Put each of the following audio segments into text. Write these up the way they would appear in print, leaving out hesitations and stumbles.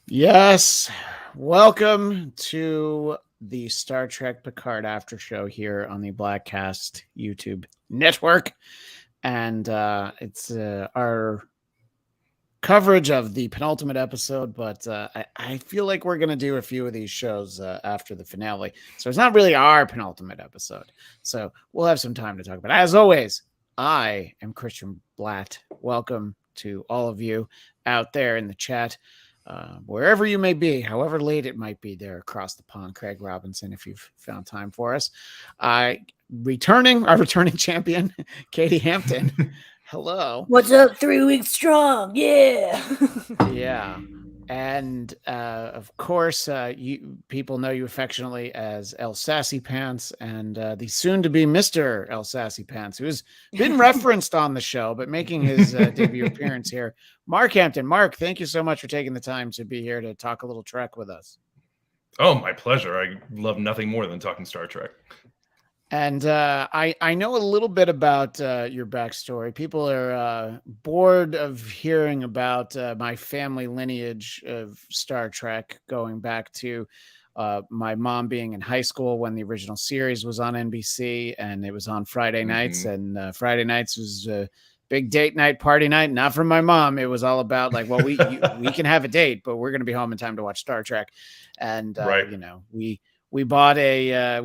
Yes. Welcome to the Star Trek Picard after show here on the Blackcast YouTube network. And it's our coverage of the penultimate episode, but I feel like we're going to do a few of these shows after the finale. So it's not really our penultimate episode. So we'll have some time to talk about it. As always, I am Christian Blatt. Welcome to all of you out there in the chat. Wherever you may be, however late it might be there across the pond, Craig Robinson, if you've found time for us. Our returning champion, Katie Hampton. Hello. What's up, 3 weeks strong? Yeah. Yeah. And of course, you people know you affectionately as El Sassy Pants, and the soon-to-be Mr. El Sassy Pants, who has been referenced on the show, but making his debut appearance here. Mark Hampton. Mark, thank you so much for taking the time to be here to talk a little Trek with us. Oh, my pleasure. I love nothing more than talking Star Trek. And I know a little bit about your backstory. People are bored of hearing about my family lineage of Star Trek, going back to my mom being in high school when the original series was on NBC, and it was on Friday nights. And Friday nights was big date night, party night. Not from my mom. It was all about like, well, we can have a date, but we're going to be home in time to watch Star Trek. And right. We bought we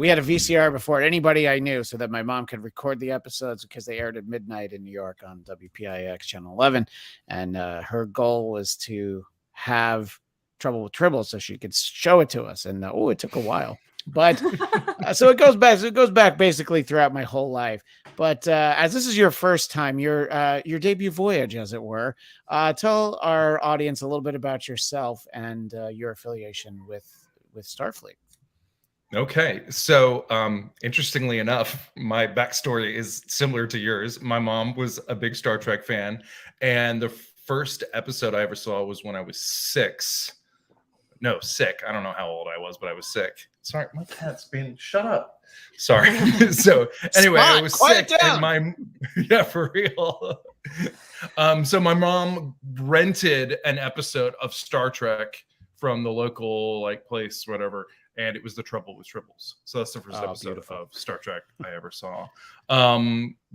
had a VCR before anybody I knew, so that my mom could record the episodes because they aired at midnight in New York on WPIX channel 11. And her goal was to have Trouble with Tribble so she could show it to us. And it took a while, but so it goes back basically throughout my whole life. But as this is your first time, your debut voyage, as it were, tell our audience a little bit about yourself and your affiliation with Starfleet. Okay. So, interestingly enough, my backstory is similar to yours. My mom was a big Star Trek fan, and the first episode I ever saw was when I was sick. I don't know how old I was, but I was sick. Sorry, my cat's being shut up. Sorry. So anyway, I was sick, and yeah, for real. So my mom rented an episode of Star Trek from the local place, whatever. And it was The Trouble with Tribbles. So that's the first episode of Star Trek I ever saw.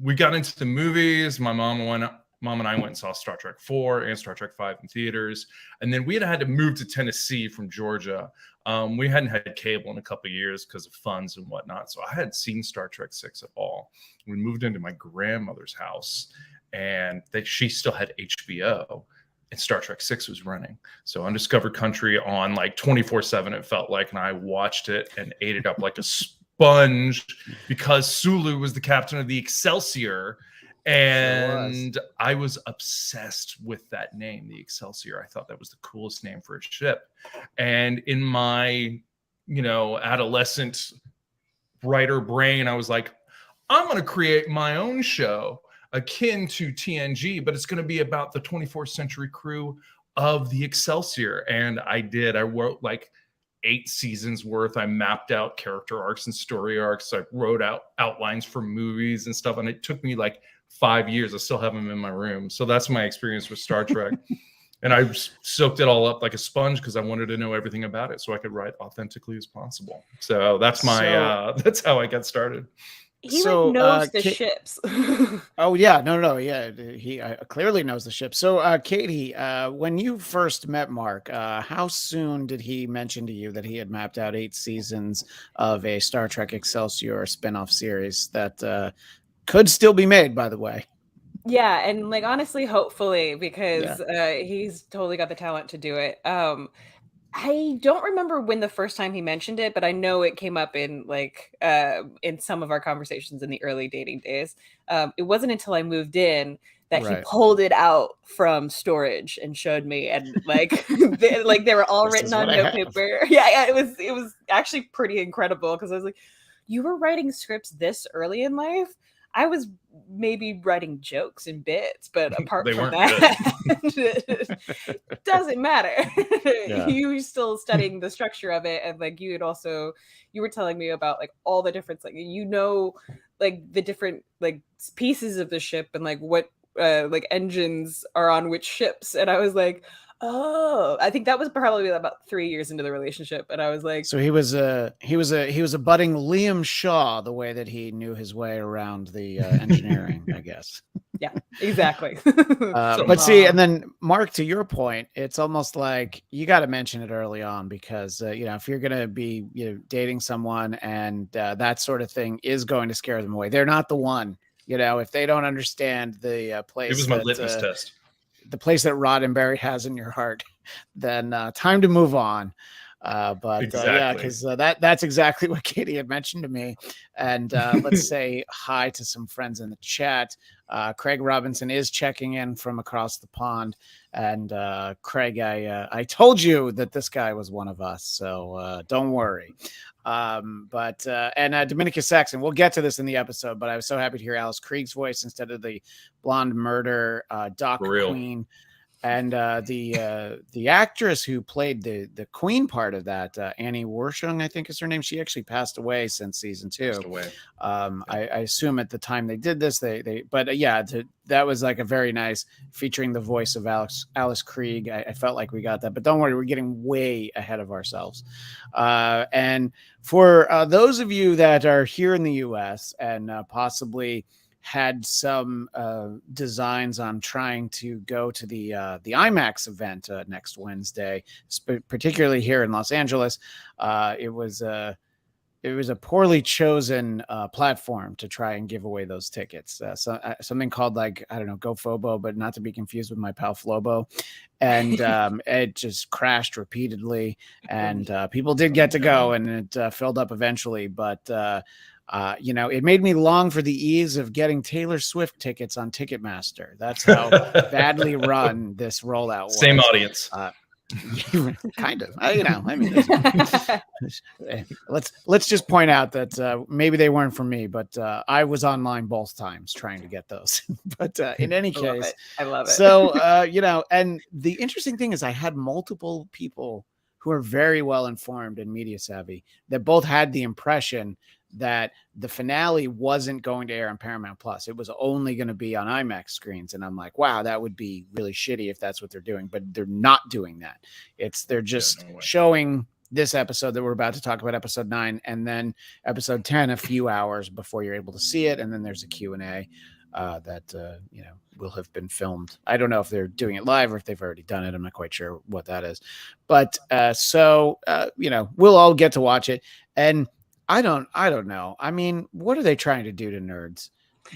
We got into the movies. My mom and I went and saw Star Trek 4 and Star Trek 5 in theaters. And then we had to move to Tennessee from Georgia. We hadn't had cable in a couple of years because of funds and whatnot. So I hadn't seen Star Trek 6 at all. We moved into my grandmother's house, and she still had HBO. And Star Trek 6 was running. So Undiscovered Country on 24/7, it felt like. And I watched it and ate it up like a sponge because Sulu was the captain of the Excelsior. And I was obsessed with that name, the Excelsior. I thought that was the coolest name for a ship. And in my, adolescent writer brain, I was like, I'm going to create my own show akin to TNG, but it's going to be about the 24th century crew of the Excelsior. And I did. I wrote 8 seasons worth. I mapped out character arcs and story arcs. I wrote out outlines for movies and stuff. And it took me 5 years. I still have them in my room. So that's my experience with Star Trek. And I soaked it all up like a sponge because I wanted to know everything about it so I could write authentically as possible. So that's that's how I got started. He knows the ships. Oh yeah, no, yeah. He clearly knows the ship. So, Katie, when you first met Mark, how soon did he mention to you that he had mapped out 8 seasons of a Star Trek Excelsior spinoff series that could still be made, by the way? Yeah, and honestly, hopefully, because he's totally got the talent to do it. I don't remember when the first time he mentioned it, but I know it came up in some of our conversations in the early dating days. It wasn't until I moved in that he pulled it out from storage and showed me, and they were all written on notepaper. Yeah, it was actually pretty incredible because I was like, you were writing scripts this early in life? I was maybe writing jokes and bits, but apart from that, it doesn't matter. Yeah. You were still studying the structure of it, and you were telling me about all the different the different pieces of the ship and what engines are on which ships, and I was like, Oh, I think that was probably about 3 years into the relationship, and I was like, So he was a budding Liam Shaw, the way that he knew his way around the engineering, I guess. yeah, exactly. But see, and then Mark, to your point, it's almost like you got to mention it early on because if you're going to be dating someone and that sort of thing is going to scare them away, they're not the one. If they don't understand the place, it was my litmus test. The place that Roddenberry has in your heart, then time to move on. Exactly. Yeah, because that's exactly what Katie had mentioned to me. And let's say hi to some friends in the chat. Craig Robinson is checking in from across the pond. And Craig, I told you that this guy was one of us, so don't worry. And Dominica Saxon, we'll get to this in the episode, but I was so happy to hear Alice Krieg's voice instead of the blonde murder Doc Queen. And the actress who played the Queen part of that, Annie Wershung, I think is her name. She actually passed away since season 2. I assume at the time they did this, that was like a very nice featuring the voice of Alice Krieg. I felt like we got that, but don't worry, we're getting way ahead of ourselves. And for those of you that are here in the U.S. and possibly had some designs on trying to go to the IMAX event next Wednesday, particularly here in Los Angeles. It was a poorly chosen platform to try and give away those tickets. Something called GoFobo, but not to be confused with my pal Flobo. And it just crashed repeatedly. And people did get to go, and it filled up eventually, but. It made me long for the ease of getting Taylor Swift tickets on Ticketmaster. That's how badly run this rollout was. Same audience. Kind of. Let's just point out that maybe they weren't for me, but I was online both times trying to get those. But in any case, I love it. So, and the interesting thing is I had multiple people who are very well informed and media savvy that both had the impression that the finale wasn't going to air on Paramount Plus. It was only going to be on IMAX screens. And I'm like, wow, that would be really shitty if that's what they're doing, but they're not doing that. They're just showing this episode that we're about to talk about, episode 9, and then episode 10, a few hours before you're able to see it. And then there's a Q&A that will have been filmed. I don't know if they're doing it live or if they've already done it. I'm not quite sure what that is, but we'll all get to watch it. And I don't know. I mean, what are they trying to do to nerds?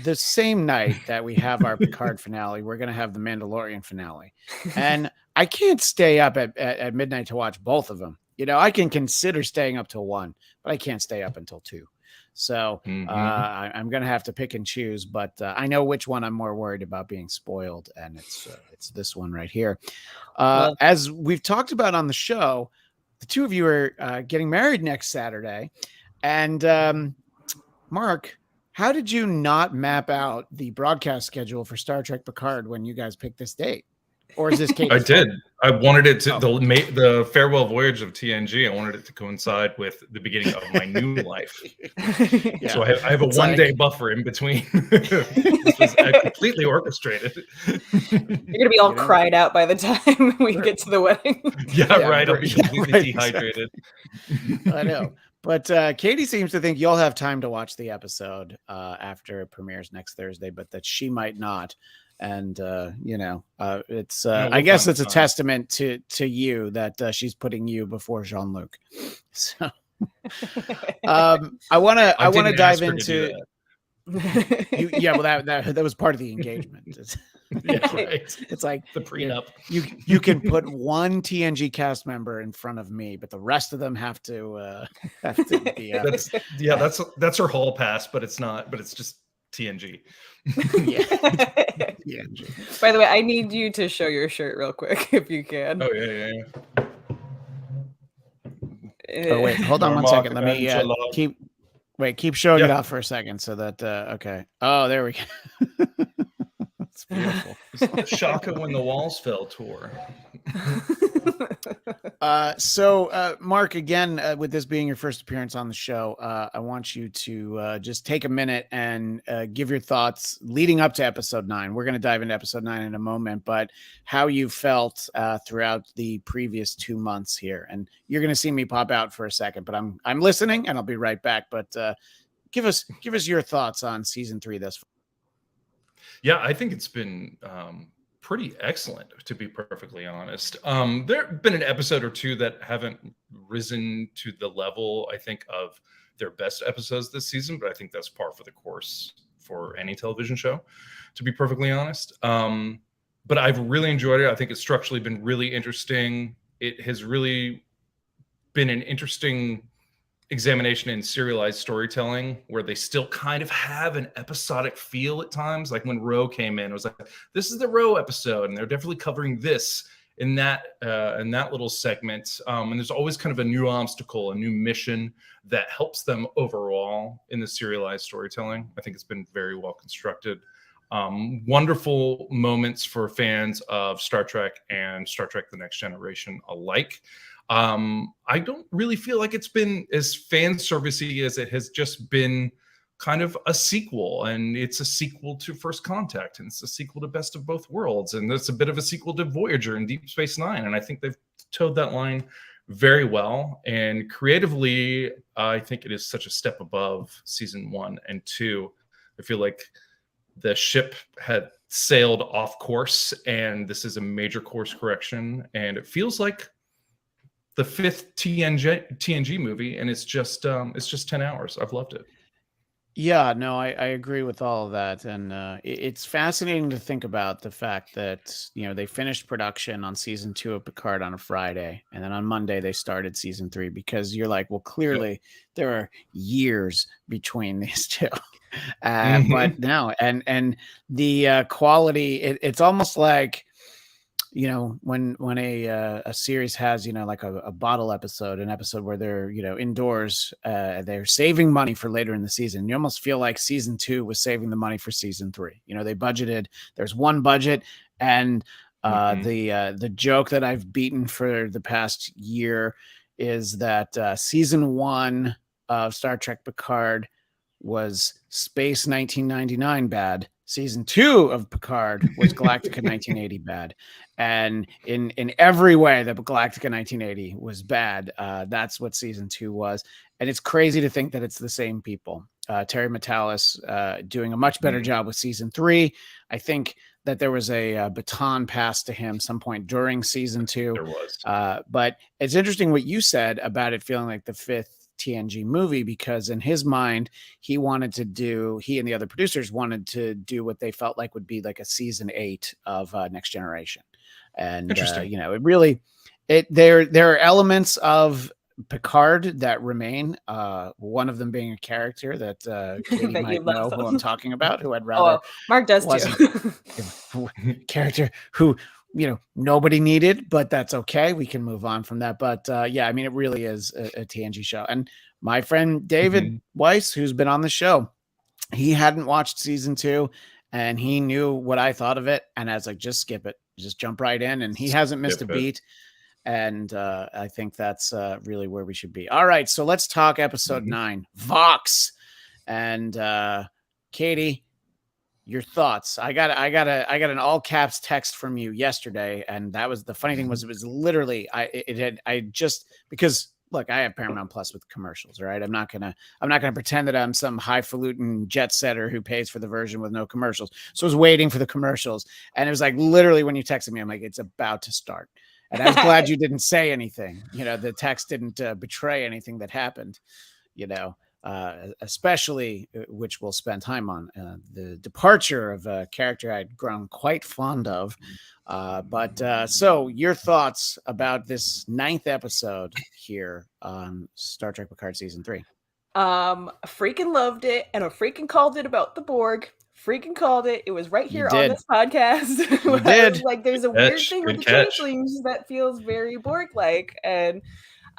The same night that we have our Picard finale, we're going to have the Mandalorian finale. And I can't stay up at midnight to watch both of them. I can consider staying up till 1, but I can't stay up until 2. So I'm going to have to pick and choose, but I know which one I'm more worried about being spoiled. And it's this one right here. As we've talked about on the show, the two of you are getting married next Saturday. And Mark, how did you not map out the broadcast schedule for Star Trek Picard when you guys picked this date? Or is this Katie's I did. fault? I wanted it to the farewell voyage of TNG. I wanted it to coincide with the beginning of my new life. Yeah. So I have a one-day buffer in between. This was completely orchestrated. You're gonna be all cried out by the time we get to the wedding. Yeah, right. I'll be completely dehydrated. I know. But Katie seems to think you'll have time to watch the episode after it premieres next Thursday, but that she might not. And it's I guess it's a testament to you that she's putting you before Jean-Luc. So I want to dive into that was part of the engagement. Right. It's like the prenup. You can put one TNG cast member in front of me, but the rest of them have to be. That's her hall pass, but it's not. But it's just TNG. TNG. By the way, I need you to show your shirt real quick if you can. Oh yeah. Oh wait, hold on one second. Let me keep showing it off for a second so that okay. Oh, there we go. That's Beautiful. Shaka when the walls fell tour. So Mark, again, with this being your first appearance on the show, I want you to just take a minute and give your thoughts leading up to episode 9. We're going to dive into episode 9 in a moment, but how you felt throughout the previous 2 months here. And you're going to see me pop out for a second, but I'm listening and I'll be right back. But give us your thoughts on season 3 thus far. Yeah, I think it's been pretty excellent, to be perfectly honest. There have been an episode or two that haven't risen to the level, I think, of their best episodes this season, but I think that's par for the course for any television show, to be perfectly honest. But I've really enjoyed it. I think it's structurally been really interesting. It has really been an interesting examination in serialized storytelling, where they still kind of have an episodic feel at times. Like when Roe came in, it was like, this is the Roe episode, and they're definitely covering this in that little segment. And there's always kind of a new obstacle, a new mission that helps them overall in the serialized storytelling. I think it's been very well constructed. Wonderful moments for fans of Star Trek and Star Trek The Next Generation alike. I don't really feel like it's been as fan servicey as it has just been kind of a sequel, and it's a sequel to First Contact, and it's a sequel to Best of Both Worlds, and it's a bit of a sequel to Voyager and Deep Space Nine, and I think they've towed that line very well. And creatively, I think it is such a step above season 1 and 2. I feel like the ship had sailed off course, and this is a major course correction, and it feels like the 5th TNG movie, and it's just 10 hours. I've loved it. Yeah, no, I agree with all of that. And it's fascinating to think about the fact that, they finished production on season 2 of Picard on a Friday, and then on Monday they started season 3, because you're like, well, clearly there are years between these two. But no, and the quality, it's almost like, when a series has, like a bottle episode, an episode where they're, indoors, they're saving money for later in the season. You almost feel like season 2 was saving the money for season 3. They budgeted, there's one budget, and the joke that I've beaten for the past year is that season 1 of Star Trek Picard was Space 1999 bad. Season 2 of Picard was Galactica 1980 bad. And in every way that Galactica 1980 was bad, that's what season 2 was. And it's crazy to think that it's the same people. Terry Matalas doing a much better job with season 3. I think that there was a baton passed to him some point during season 2. There was. But it's interesting what you said about it feeling like the 5th TNG movie, because in his mind, he and the other producers wanted to do what they felt like would be like a season 8 of Next Generation. And it really, there are elements of Picard that remain. One of them being a character that Katie That might know who I'm talking about, who I'd rather. Oh, Mark does too. Character who nobody needed, but that's okay. We can move on from that. But it really is a TNG show. And my friend David Weiss, who's been on the show, he hadn't watched season 2, and he knew what I thought of it. And I was like, just skip it, just jump right in. And he hasn't missed a beat. And I think that's really where we should be. All right, so let's talk episode 9, Vox. And Katie, your thoughts. I got an all caps text from you yesterday, and that was the funny thing. Was it was literally because look, I have Paramount Plus with commercials, right? I'm not gonna pretend that I'm some highfalutin jet setter who pays for the version with no commercials. So I was waiting for the commercials, and it was like literally when you texted me, I'm like, it's about to start. And I was glad you didn't say anything. The text didn't betray anything that happened. Especially, which we'll spend time on, the departure of a character I'd grown quite fond of. So your thoughts about this 9th episode here on Star Trek Picard season 3? Freaking loved it, and I freaking called it about the Borg. Freaking called it. It was right here on this podcast. You did. Like, there's a weird thing with the changelings that feels very Borg-like, and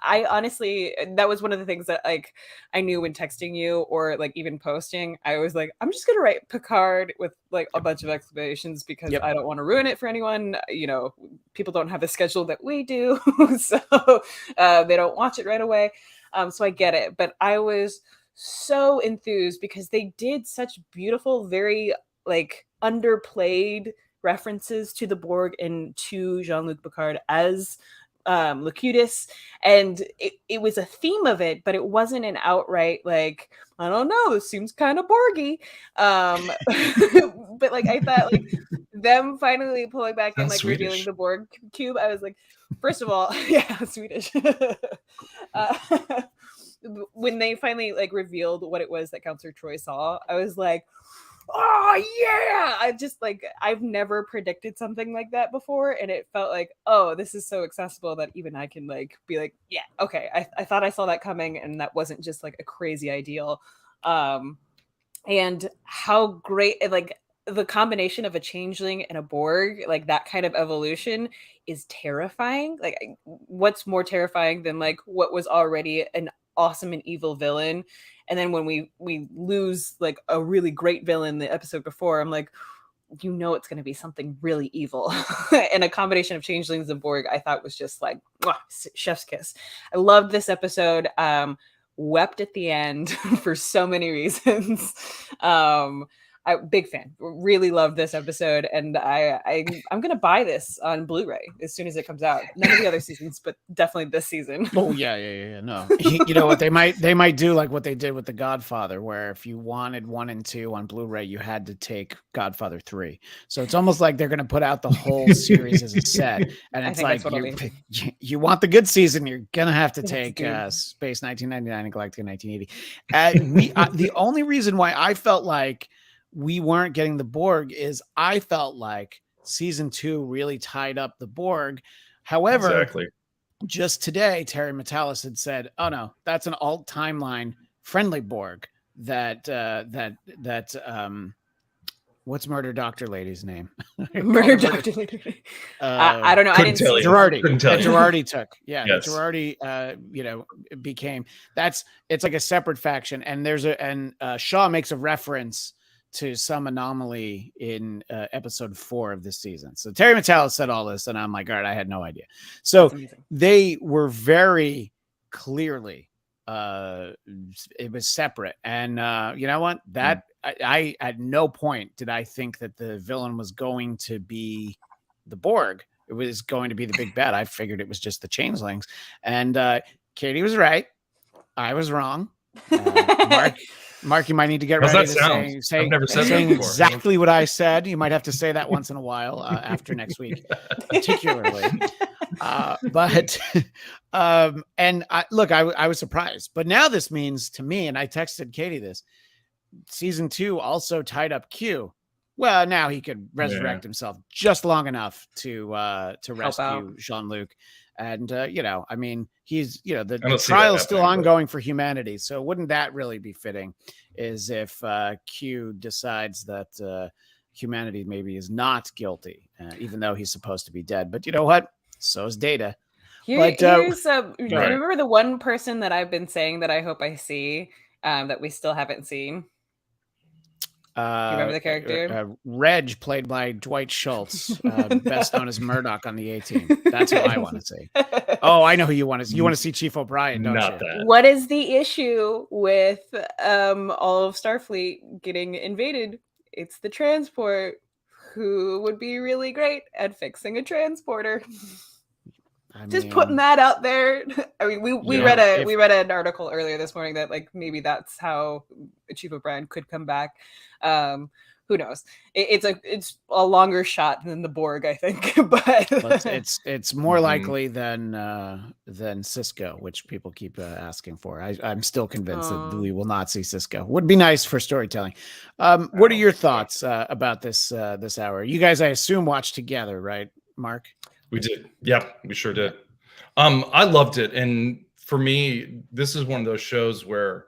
I honestly, that was one of the things that like I knew when texting you or like even posting. I was like, I'm just gonna write Picard with like a bunch of exclamations because I don't want to ruin it for anyone. You know, people don't have the schedule that we do, so they don't watch it right away. So I get it, but I was so enthused because they did such beautiful, very like underplayed references to the Borg and to Jean-Luc Picard as Locutus, and it was a theme of it, but it wasn't an outright like, I don't know, this seems kind of Borgy. But like I thought like them finally pulling back and like revealing the Borg cube, I was like, first of all, yeah, Swedish. uh, when they finally like revealed what it was that Counselor Troy saw, I was like, oh yeah, I just like, I've never predicted something like that before, and it felt like, oh, this is so accessible that even I can like be like, yeah, okay, I thought I saw that coming, and that wasn't just like a crazy ideal. And how great, like the combination of a changeling and a Borg, like that kind of evolution is terrifying. Like what's more terrifying than like what was already an awesome and evil villain, and then when we lose like a really great villain the episode before, I'm like, you know, it's going to be something really evil. And a combination of changelings and Borg I thought was just like, mwah, chef's kiss. I loved this episode. Wept at the end for so many reasons. Big fan, really loved this episode, and I'm gonna buy this on Blu-ray as soon as it comes out. None of the other seasons, but definitely this season. Oh yeah. No, you know what they might do, like what they did with The Godfather, where if you wanted 1 and 2 on Blu-ray, you had to take Godfather 3. So it's almost like they're gonna put out the whole series as a set, and it's like you want the good season, you're gonna have to take Space 1999 and Galactica 1980. The only reason why I felt like we weren't getting the Borg is I felt like season 2 really tied up the Borg. However, just today, Terry Matalas had said, "Oh no, that's an alt timeline friendly Borg." That what's Murder Doctor Lady's name? Murder Doctor Lady. I don't know. I didn't see Girardi. Girardi took. Yeah, yes. Girardi. You know, became it's like a separate faction, and Shaw makes a reference to some anomaly in episode 4 of this season. So Terry Matalas said all this, and I'm like, all right, I had no idea. So they were very clearly, it was separate. And you know what? That I at no point did I think that the villain was going to be the Borg. It was going to be the big bad. I figured it was just the changelings. And Katie was right. I was wrong. Mark, you might need to get ready to saying exactly what I said. You might have to say that once in a while after next week, particularly. And I was surprised. But now this means to me, and I texted Katie this, season 2 also tied up Q. Well, now he could resurrect himself just long enough to rescue Jean-Luc. And, you know, I mean, he's, you know, the trial is still ongoing for humanity. So wouldn't that really be fitting is if Q decides that humanity maybe is not guilty, even though he's supposed to be dead. But you know what? So is Data. Remember the one person that I've been saying that I hope I see that we still haven't seen? Do you remember the character? Reg, played by Dwight Schultz, best known as Murdoch on the A-Team. That's who I want to see. Oh, I know who you want to see. You want to see Chief O'Brien, don't you? That. What is the issue with all of Starfleet getting invaded? It's the transport. Who would be really great at fixing a transporter? Just putting that out there. I mean, we read an article earlier this morning that like maybe that's how Chief O'Brien could come back. Who knows? It's a longer shot than the Borg, I think. But it's more likely than Cisco, which people keep asking for. I'm still convinced that we will not see Cisco. Would be nice for storytelling. What are your thoughts about this hour? You guys, I assume, watched together, right, Mark? We did. Yeah, we sure did. I loved it. And for me, this is one of those shows where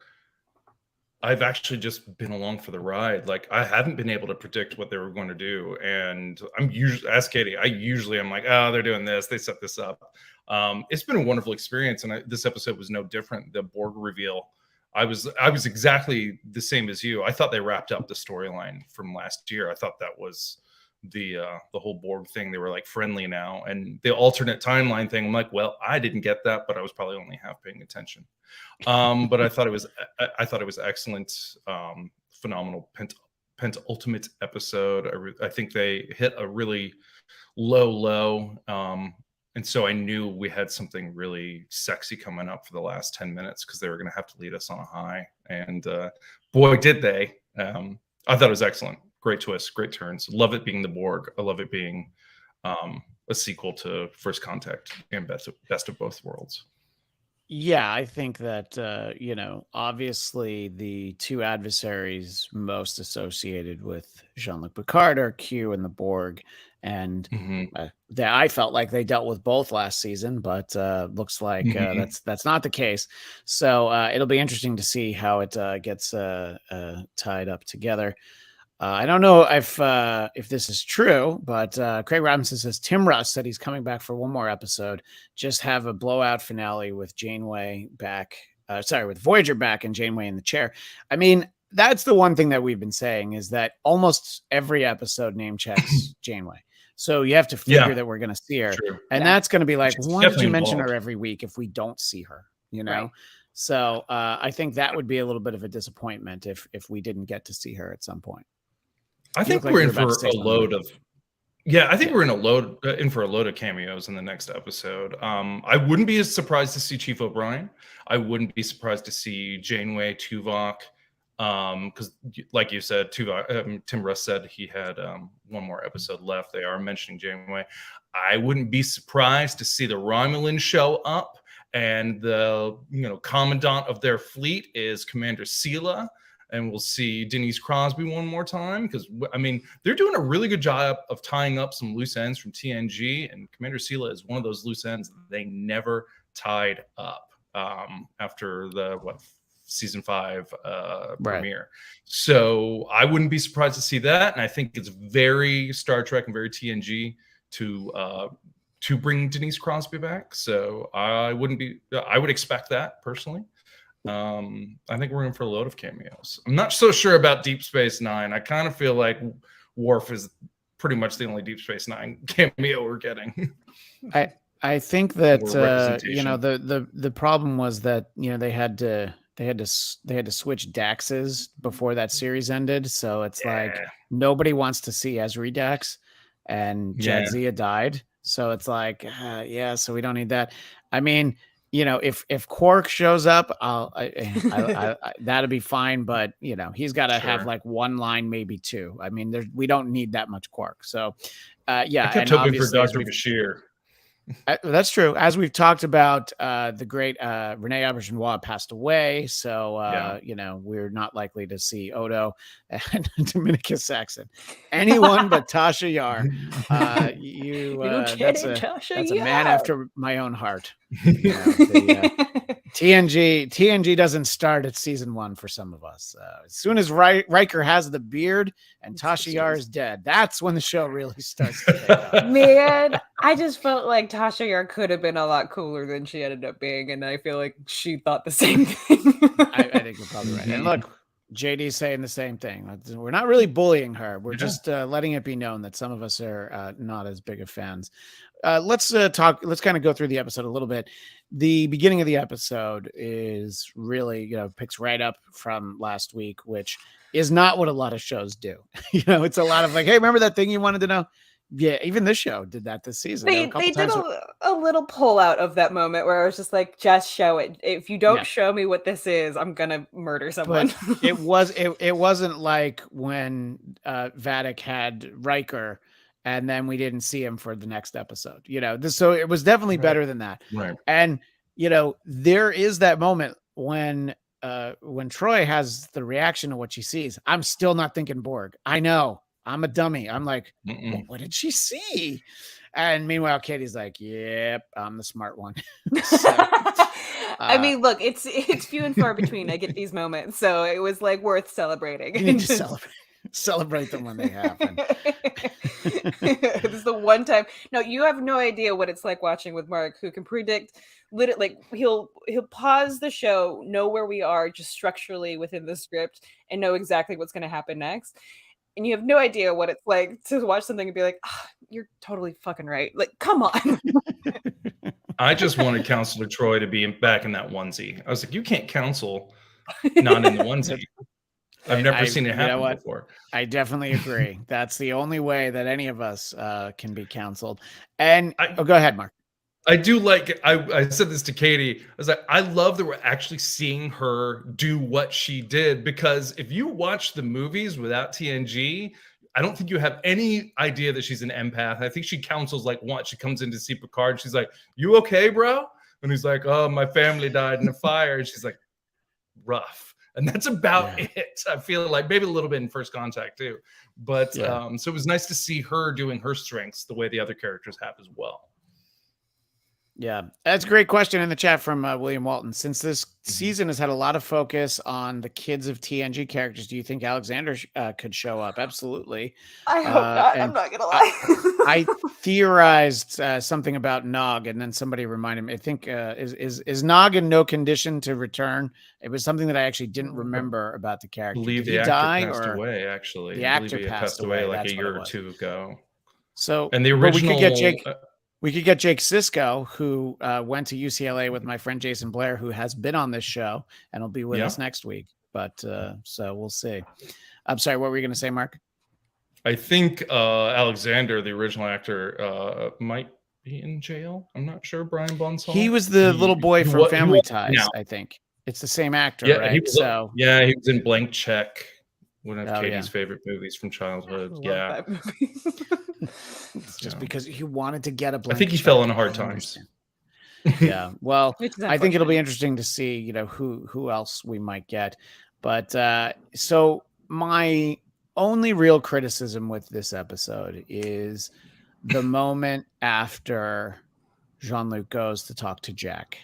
I've actually just been along for the ride. Like I haven't been able to predict what they were going to do. And I'm usually, ask Katie, I'm like, oh, they're doing this. They set this up. It's been a wonderful experience, and this episode was no different. The Borg reveal, I was exactly the same as you. I thought they wrapped up the storyline from last year. I thought that was the whole Borg thing. They were like friendly now, and the alternate timeline thing. I'm like, well, I didn't get that, but I was probably only half paying attention. But I thought it was excellent, phenomenal penultimate episode. I think they hit a really low. And so I knew we had something really sexy coming up for the last 10 minutes because they were going to have to lead us on a high. And boy, did they. I thought it was excellent. Great twists, great turns. Love it being the Borg. I love it being a sequel to First Contact and Best of Both Worlds. Yeah, I think that, obviously the two adversaries most associated with Jean-Luc Picard are Q and the Borg. And I felt like they dealt with both last season, but looks like that's not the case. So it'll be interesting to see how it gets tied up together. I don't know if this is true, but Craig Robinson says Tim Russ said he's coming back for one more episode. Just have a blowout finale with Janeway back. With Voyager back and Janeway in the chair. I mean, that's the one thing that we've been saying is that almost every episode name checks Janeway. So you have to figure that we're going to see her. True. And that's going to be like, why did you mention her every week if we don't see her? Right. So I think that would be a little bit of a disappointment if we didn't get to see her at some point. I think we're in for a load of. Yeah, I think we're in for a load of cameos in the next episode. I wouldn't be as surprised to see Chief O'Brien. I wouldn't be surprised to see Janeway, Tuvok, because like you said, Tuvok, Tim Russ said he had one more episode left. They are mentioning Janeway. I wouldn't be surprised to see the Romulans show up, and the commandant of their fleet is Commander Sela. And we'll see Denise Crosby one more time because, I mean, they're doing a really good job of tying up some loose ends from TNG. And Commander Sela is one of those loose ends they never tied up after the season 5 premiere. So I wouldn't be surprised to see that. And I think it's very Star Trek and very TNG to bring Denise Crosby back. So I would expect that personally. I think we're in for a load of cameos. I'm not so sure about Deep Space Nine. I kind of feel like Worf is pretty much the only Deep Space Nine cameo we're getting. I think that the problem was that they had to switch Daxes before that series ended. So it's like nobody wants to see Ezri Dax, and Jadzia died. So it's like so we don't need that. I mean, if Quark shows up, that'd be fine. But he's got to have like one line, maybe two. I mean, we don't need that much Quark. So, I kept hoping for Dr. Bashir. That's true. As we've talked about, the great Renee Auberjonois passed away, so we're not likely to see Odo and Dominicus Saxon. Anyone but Tasha Yar. That's a man after my own heart. TNG doesn't start at season 1 for some of us. As soon as Riker has the beard and Tasha Yar is dead, that's when the show really starts to take off. Man, I just felt like Tasha Yar could have been a lot cooler than she ended up being, and I feel like she thought the same thing. I think you're probably right. And look, JD's saying the same thing. We're not really bullying her. We're just letting it be known that some of us are not as big of fans. Let's kind of go through the episode a little bit. The beginning of the episode is really, picks right up from last week, which is not what a lot of shows do. It's a lot of like, hey, remember that thing you wanted to know? Yeah, even this show did that this season. They did a little pull out of that moment where I was just like, just show it. If you don't show me what this is, I'm gonna murder someone. But it wasn't like when Vadic had Riker and then we didn't see him for the next episode. So it was definitely better than that. Right. And there is that moment when Troy has the reaction to what she sees. I'm still not thinking Borg. I know. I'm a dummy. I'm like, what did she see? And meanwhile, Katie's like, yep, I'm the smart one. I mean, look, it's few and far between. I get these moments, so it was like worth celebrating. You need to celebrate. Celebrate them when they happen. This is the one time. No, you have no idea what it's like watching with Mark, who can predict literally, like, he'll pause the show, know where we are just structurally within the script, and know exactly what's going to happen next. And you have no idea what it's like to watch something and be like, you're totally fucking right. Like, come on. I just wanted Counselor Troy to be back in that onesie. I was like, you can't counsel not in the onesie. I've never seen it happen before. I definitely agree. That's the only way that any of us can be counseled. And go ahead, Mark. I do like, I said this to Katie. I was like, I love that we're actually seeing her do what she did, because if you watch the movies without TNG, I don't think you have any idea that she's an empath. I think she counsels like once she comes in to see Picard. She's like, you okay, bro? And he's like, oh, my family died in a fire. And she's like, rough. And that's about it. I feel like maybe a little bit in First Contact too. But so it was nice to see her doing her strengths the way the other characters have as well. Yeah, that's a great question in the chat from William Walton. Since this season has had a lot of focus on the kids of TNG characters, do you think Alexander could show up? Absolutely. I hope not. I'm not going to lie. I theorized something about Nog, and then somebody reminded me. I think is Nog in no condition to return? It was something that I actually didn't remember about the character. I believe Did he actor die passed or away? Actually, the actor passed away like a year or two ago. So, and the original. We could get Jake. We could get Jake Sisko, who went to UCLA with my friend Jason Blair, who has been on this show and will be with us next week. But so we'll see. I'm sorry, what were you going to say, Mark? I think Alexander, the original actor, might be in jail. I'm not sure. Brian Bonsall. He was the little boy from Family Ties, I think. It's the same actor, right? He was in Blank Check, one of Katie's favorite movies from childhood. Just because he wanted to get a blank. I think he fell into hard times. Yeah. Well, I think it'll be interesting to see, you know, who else we might get. But so my only real criticism with this episode is the moment after Jean-Luc goes to talk to Jack.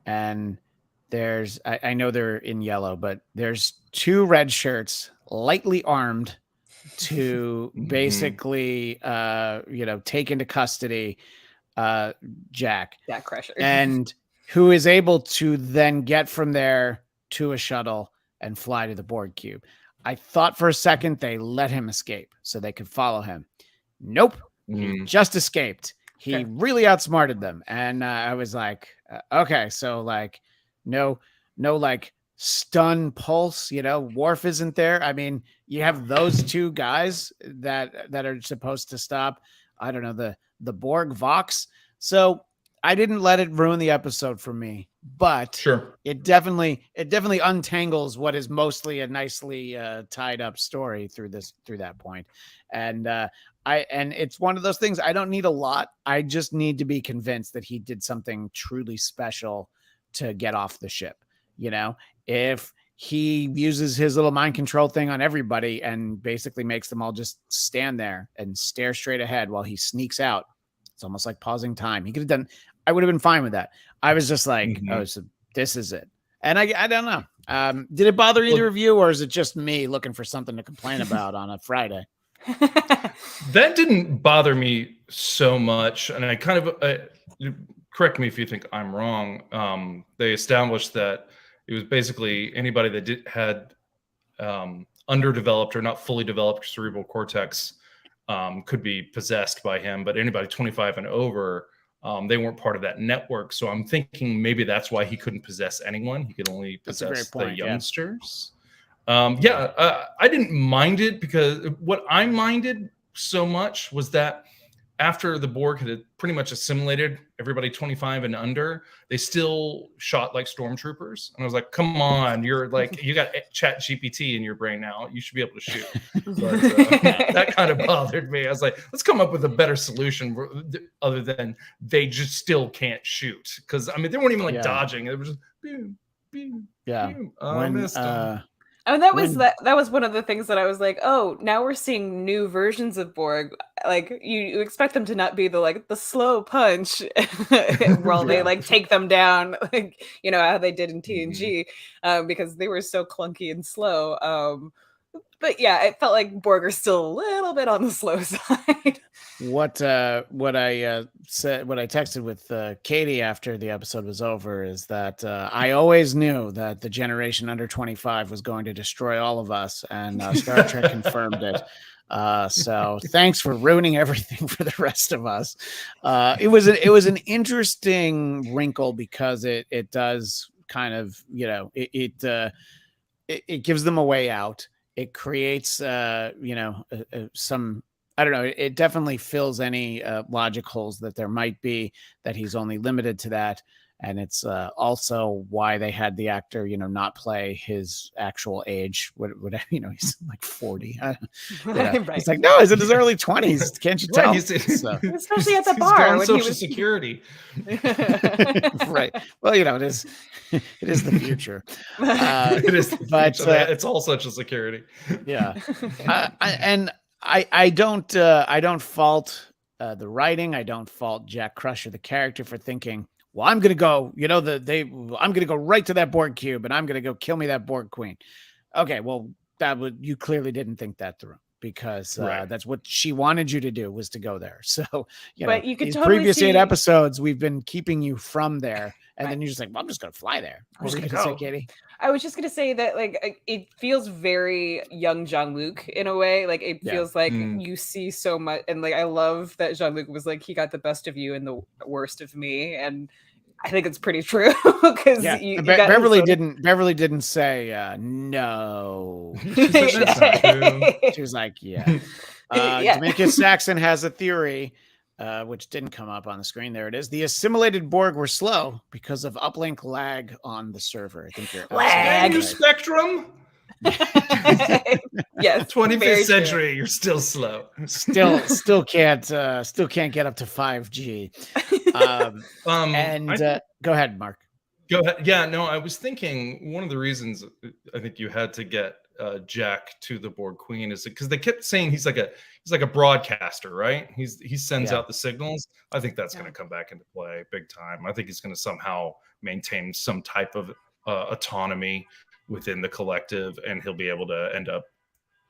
And there's, I know they're in yellow, but there's two red shirts lightly armed to basically, take into custody Jack Crusher, and who is able to then get from there to a shuttle and fly to the Borg cube. I thought for a second they let him escape so they could follow him. Nope. He just escaped. He really outsmarted them. And I was like, okay, so like no like stun pulse, Worf isn't there. I mean, you have those two guys that are supposed to stop, I don't know, the Borg Vox. So I didn't let it ruin the episode for me, but it definitely untangles what is mostly a nicely tied up story through that point. And it's one of those things. I don't need a lot. I just need to be convinced that he did something truly special to get off the ship. If he uses his little mind control thing on everybody and basically makes them all just stand there and stare straight ahead while he sneaks out, it's almost like pausing time. He could have done, I would have been fine with that. I was just like, oh, so this is it. And I don't know. Did it bother either of you, or is it just me looking for something to complain about on a Friday? That didn't bother me so much. And I kind of, correct me if you think I'm wrong. They established that it was basically anybody that had underdeveloped or not fully developed cerebral cortex could be possessed by him, but anybody 25 and over, they weren't part of that network. So I'm thinking maybe that's why he couldn't possess anyone. He could only possess the youngsters. I didn't mind it, because what I minded so much was that after the Borg had pretty much assimilated everybody 25 and under, they still shot like stormtroopers. And I was like, come on, you're like, you got Chat GPT in your brain now. You should be able to shoot. But, that kind of bothered me. I was like, let's come up with a better solution other than they just still can't shoot. Because, I mean, they weren't even like dodging. It was just, boom, boom, boom. I missed them. Oh, that was one of the things that I was like, oh, now we're seeing new versions of Borg. Like you expect them to not be the slow punch while they like take them down, like how they did in TNG, because they were so clunky and slow. But yeah, it felt like Borger's still a little bit on the slow side. What I said, what I texted with Katie after the episode was over is that I always knew that the generation under 25 was going to destroy all of us, and Star Trek confirmed it. So thanks for ruining everything for the rest of us. It was an interesting wrinkle because it does kind of, you know, it gives them a way out. It creates, some, I don't know. It definitely fills any logic holes that there might be, that he's only limited to that. And it's also why they had the actor, not play his actual age. What he's like 40. Right. It's like, no, he's in his early 20s. Can't you tell? Especially at the bar when Social Security. Right. Well, it is the future. It is, but it's all Social Security. Yeah. I don't fault the writing. I don't fault Jack Crusher, the character, for thinking, well, I'm gonna go, I'm gonna go right to that Borg cube and I'm gonna go kill me that Borg queen. Okay, well, you clearly didn't think that through, because that's what she wanted you to do, was to go there. So but you could these totally previous see... 8 episodes, we've been keeping you from there, and then you're just like, well, I'm just gonna fly there. What were you gonna say, Katie? I was just gonna say that, like, it feels very young Jean-Luc in a way. Like, it feels like you see so much, and like, I love that Jean-Luc was like, he got the best of you and the worst of me, and I think it's pretty true, because Beverly didn't say no. She was like, yeah. Demetrius Saxon has a theory, which didn't come up on the screen. There it is. The assimilated Borg were slow because of uplink lag on the server. I think you're lag. Spectrum. Yes, 25th century. True. You're still slow. Still can't get up to 5G. Go ahead, Mark. Go ahead. Yeah, no, I was thinking one of the reasons I think you had to get Jack to the Borg Queen is because they kept saying he's like a broadcaster, right? He sends out the signals. I think that's going to come back into play big time. I think he's going to somehow maintain some type of autonomy within the collective, and he'll be able to end up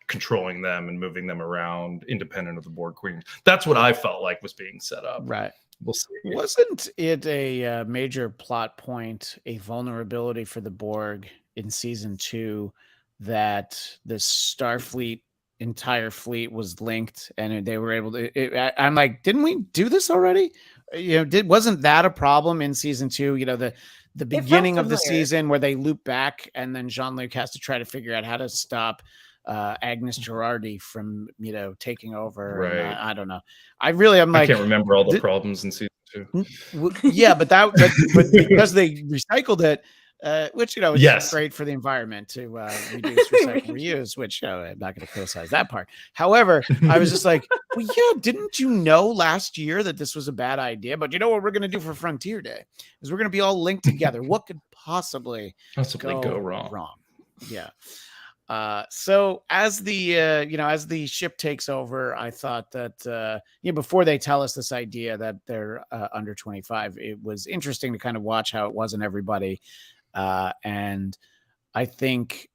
controlling them and moving them around independent of the Borg Queen. That's what I felt like was being set up. Right. We'll see. Wasn't it a major plot point, a vulnerability for the Borg in season 2, that the Starfleet entire fleet was linked and they were able to? I'm like, didn't we do this already? Wasn't that a problem in season 2? The beginning of the season where they loop back, and then Jean-Luc has to try to figure out how to stop Agnes Girardi from taking over. Right. And I don't know. I'm like, I can't remember all the problems in season 2. Yeah, but because they recycled it, which is great for the environment to reduce, recycle, reuse. Which I'm not going to criticize that part. However, I was just like, well, yeah, didn't you know last year that this was a bad idea? But you know what we're going to do for Frontier Day is we're going to be all linked together. What could possibly go wrong? Yeah. So as the ship takes over, I thought that before they tell us this idea that they're under 25, it was interesting to kind of watch how it wasn't everybody, and I think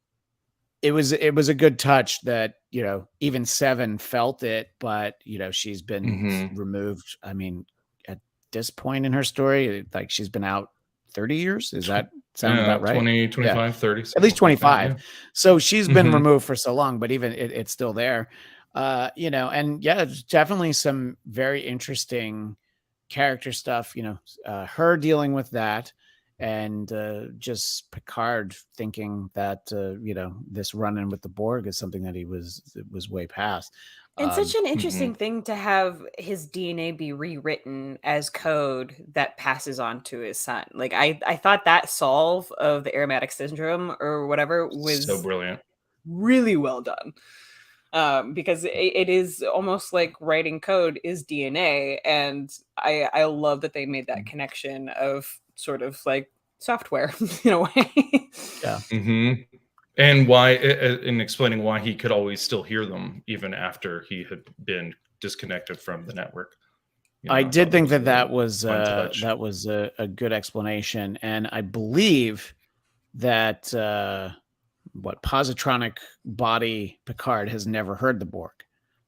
it was a good touch that even Seven felt it, but she's been removed. I mean, at this point in her story, like, she's been out 30 years. Is that sound about right? 20, 25, 30. At least 25. Like, so she's been removed for so long, but even it's still there. And there's definitely some very interesting character stuff, her dealing with that, and just Picard thinking that, this run-in with the Borg is something that he was way past. And such an interesting thing to have his DNA be rewritten as code that passes on to his son. Like, I thought that solve of the aromatic syndrome or whatever was so brilliant, really well done. Because it is almost like writing code is DNA, and I love that they made that connection of sort of like software in a way. Yeah. And why, in explaining why he could always still hear them even after he had been disconnected from the network. I did think that was a good explanation, and I believe that positronic body Picard has never heard the Borg.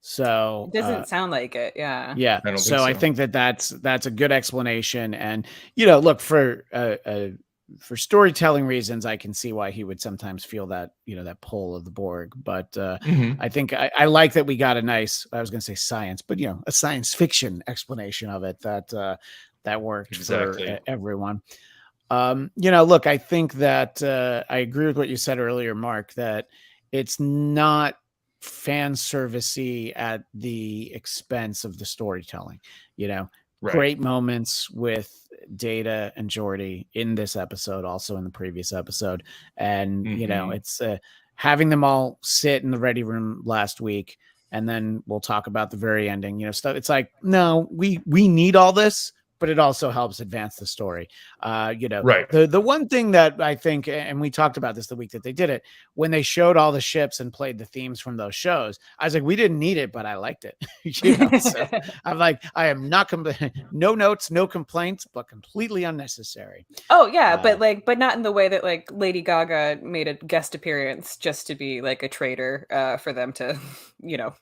So it doesn't sound like it. Yeah. Yeah. I don't So I think think that's a good explanation. And, you know, look, for storytelling reasons, I can see why he would sometimes feel that, you know, that pull of the Borg. But I think I like that we got a nice, I was going to say science, but, you know, a science fiction explanation of it that worked for everyone. You know, look, I think that I agree with what you said earlier, Mark, that it's not fan servicey at the expense of the storytelling. You know, great moments with Data and Geordi in this episode, also in the previous episode. And, you know, it's having them all sit in the ready room last week. And then we'll talk about the very ending, you know, stuff. It's like, no, we need all this, but it also helps advance the story. You know, the one thing that I think, and we talked about this the week that they did it, when they showed all the ships and played the themes from those shows, I was like, we didn't need it, but I liked it. You know, so I'm like, I am not no notes, no complaints, but completely unnecessary. Oh yeah, but not in the way that like Lady Gaga made a guest appearance just to be like a traitor for them to, you know,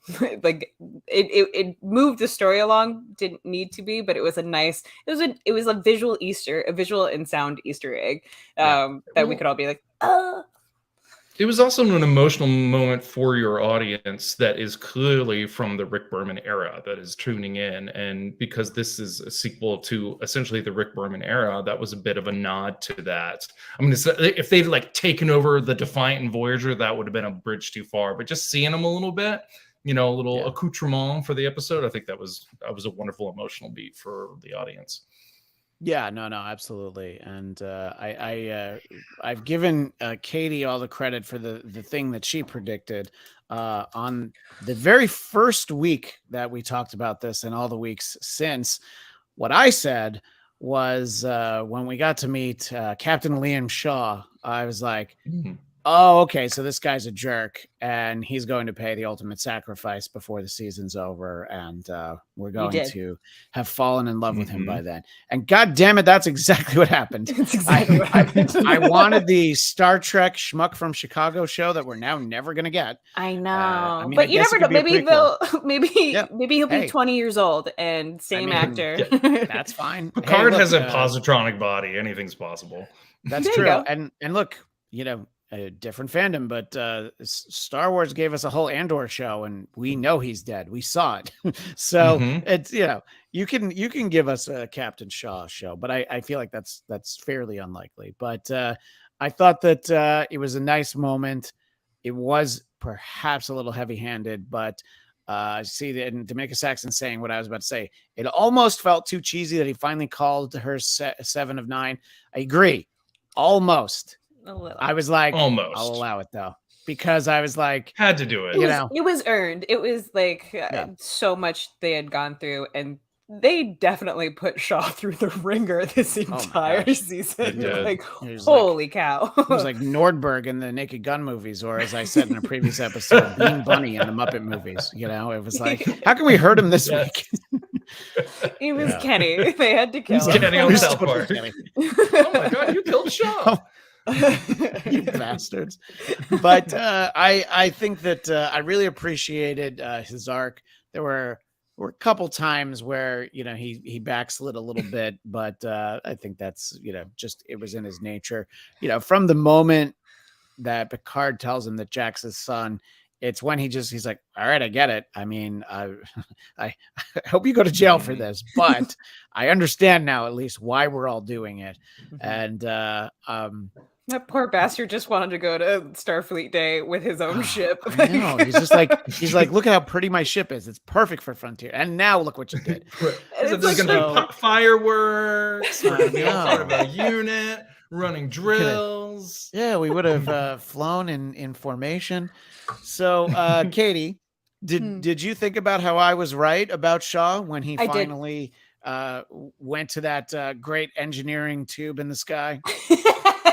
like it moved the story along. Didn't need to be, but it was a nice. It was a visual and sound Easter egg that we could all be like, oh. It was also an emotional moment for your audience that is clearly from the Rick Berman era that is tuning in. And because this is a sequel to essentially the Rick Berman era, that was a bit of a nod to that. I mean, if they'd like taken over the Defiant and Voyager, that would have been a bridge too far. But just seeing them a little bit, you know, a little accoutrement for the episode, I think that was a wonderful emotional beat for the audience. Yeah, no, absolutely. And I've given Katie all the credit for the thing that she predicted on the very first week that we talked about this and all the weeks since. What I said was when we got to meet Captain Liam Shaw, I was like, oh, okay, so this guy's a jerk and he's going to pay the ultimate sacrifice before the season's over, and we're going to have fallen in love with him by then. And God damn it, that's exactly what happened. That's exactly what happened. I wanted the Star Trek Schmuck from Chicago show that we're now never going to get. I know. I mean, but you never know. Maybe he'll be 20 years old and same actor. Yeah, that's fine. Picard has a positronic body. Anything's possible. That's true. And look, you know, a different fandom, but Star Wars gave us a whole Andor show, and we know he's dead. We saw it. So it's, you know, you can give us a Captain Shaw show, but I feel like that's fairly unlikely. But I thought that it was a nice moment. It was perhaps a little heavy-handed, but see that, and Dominica Saxon saying what I was about to say, it almost felt too cheesy that he finally called her 7 of 9. I agree, almost. I was like, almost. I'll allow it though, because I was like, had to do it. It was earned. It was like so much they had gone through, and they definitely put Shaw through the ringer this entire season. Like, holy cow! It was like Nordberg in the Naked Gun movies, or as I said in a previous episode, Bean Bunny in the Muppet movies. You know, it was like, how can we hurt him this week? It was Kenny. They had to kill him. Kenny on South Park. Oh my god, you killed Shaw. You bastards. But I think that I really appreciated his arc. There were a couple times where, you know, he backslid a little bit, but I think that's, you know, just, it was in his nature. You know, from the moment that Picard tells him that Jack's his son, it's when he's like, all right, I get it. I mean, I hope you go to jail for this, but I understand now at least why we're all doing it. And that poor bastard just wanted to go to Starfleet Day with his own ship. I know. He's like, look at how pretty my ship is. It's perfect for Frontier. And now look what you did. There's going to be fireworks. We're going to be all part of a unit, running drills. Yeah, we would have flown in formation. So, Katie, did you think about how I was right about Shaw when he finally went to that great engineering tube in the sky?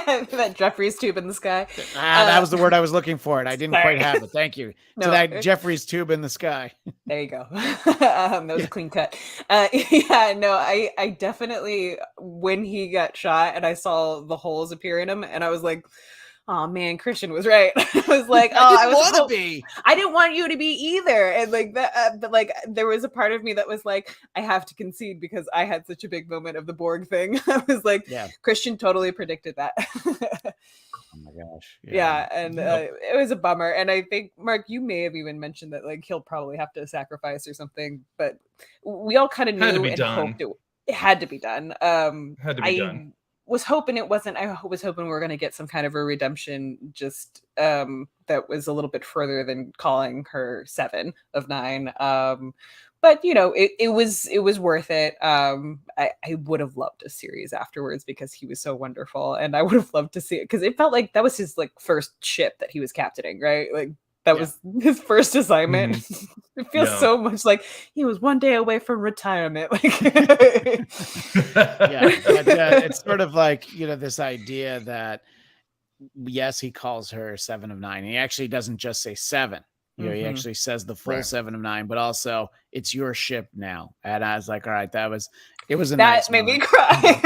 That Jeffries tube in the sky. That was the word I was looking for. I didn't quite have it. Thank you. To that Jeffries tube in the sky. There you go. That was a clean cut. I definitely, when he got shot and I saw the holes appear in him, and I was like, oh man, Christian was right. I was like, I didn't want to be. I didn't want you to be either. And like that, but like there was a part of me that was like, I have to concede because I had such a big moment of the Borg thing. I was like, Yeah. Christian totally predicted that. Oh my gosh. Yeah, and it was a bummer. And I think, Mark, you may have even mentioned that like he'll probably have to sacrifice or something, but we all kind of knew and hoped it had to be done. Had to be done. Was hoping it wasn't. I was hoping we were going to get some kind of a redemption, just that was a little bit further than calling her 7 of 9. But you know, it was worth it. I would have loved a series afterwards because he was so wonderful, and I would have loved to see it because it felt like that was his like first ship that he was captaining, right? Like that was his first assignment. Mm-hmm. It feels so much like he was one day away from retirement. Like, it's sort of like, you know, this idea that yes, he calls her 7 of 9. He actually doesn't just say 7. You know, he actually says the full 7 of 9, but also it's your ship now. And I was like, all right, it was a that nice made moment. Me cry.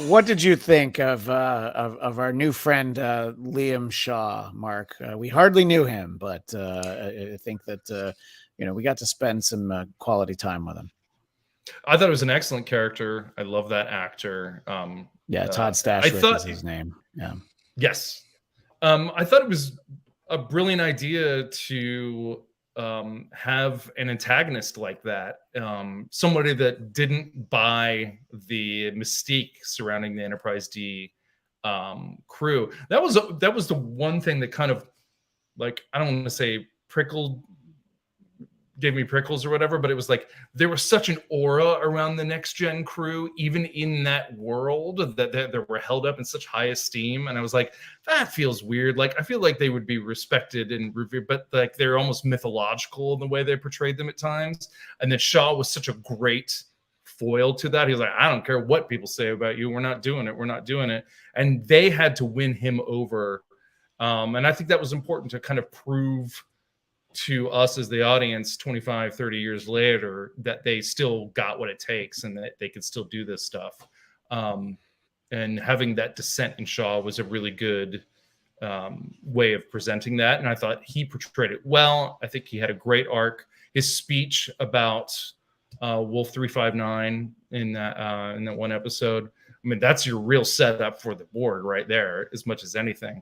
What did you think of our new friend Liam Shaw, Mark? We hardly knew him, but I think that you know, we got to spend some quality time with him. I thought it was an excellent character. I love that actor. Todd Stashwick is his name. Yeah. Yes. I thought it was a brilliant idea to have an antagonist like that, somebody that didn't buy the mystique surrounding the Enterprise D crew. That was the one thing that kind of, like, I don't want to say gave me prickles or whatever, but it was like there was such an aura around the next gen crew, even in that world, that they were held up in such high esteem. And I was like, that feels weird. Like, I feel like they would be respected and revered, but like they're almost mythological in the way they portrayed them at times. And that Shaw was such a great foil to that. He was like, I don't care what people say about you. We're not doing it. We're not doing it. And they had to win him over. And I think that was important to kind of prove to us as the audience 25, 30 years later that they still got what it takes and that they could still do this stuff. And having that dissent in Shaw was a really good way of presenting that. And I thought he portrayed it well. I think he had a great arc. His speech about Wolf 359 in that one episode, I mean, that's your real setup for the Borg right there, as much as anything.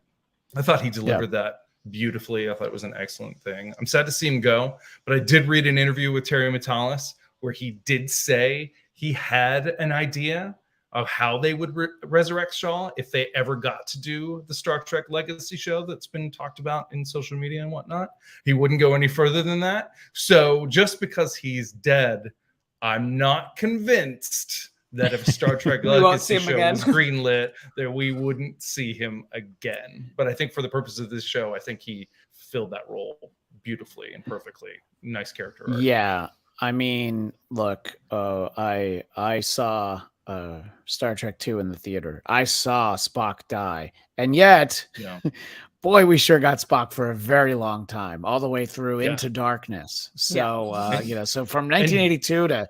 I thought he delivered that beautifully. I thought it was an excellent thing. I'm sad to see him go, but I did read an interview with Terry Matalas where he did say he had an idea of how they would resurrect Shaw if they ever got to do the Star Trek Legacy show that's been talked about in social media and whatnot. He wouldn't go any further than that. So just because he's dead, I'm not convinced that if Star Trek Legacy show was greenlit, that we wouldn't see him again. But I think for the purpose of this show, I think he filled that role beautifully and perfectly. Nice character arc. Yeah, I mean, look, I saw Star Trek 2 in the theater. I saw Spock die, and yet, boy, we sure got Spock for a very long time, all the way through Into Darkness. So, you know, so from 1982 to,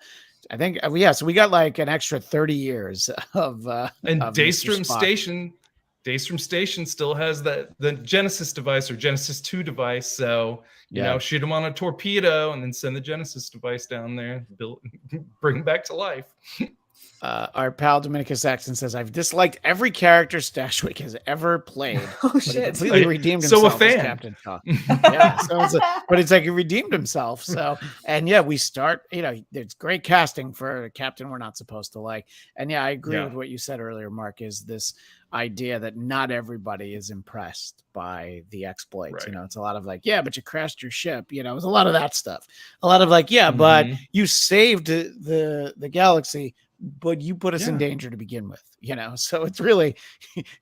I think, so we got like an extra 30 years of Daystrom Station still has the Genesis device or Genesis 2 device. So, you know, shoot him on a torpedo and then send the Genesis device down there, bring him back to life. Our pal Dominicus Saxon says, I've disliked every character Stashwick has ever played. Oh, shit. He completely redeemed himself a fan. As Captain Shaw. But it's like he redeemed himself. So, and we start, you know, it's great casting for a captain we're not supposed to like. And I agree with what you said earlier, Mark, is this idea that not everybody is impressed by the exploits. Right. You know, it's a lot of like, but you crashed your ship. You know, it's a lot of that stuff. A lot of like, but you saved the galaxy, but you put us in danger to begin with, you know? So it's really,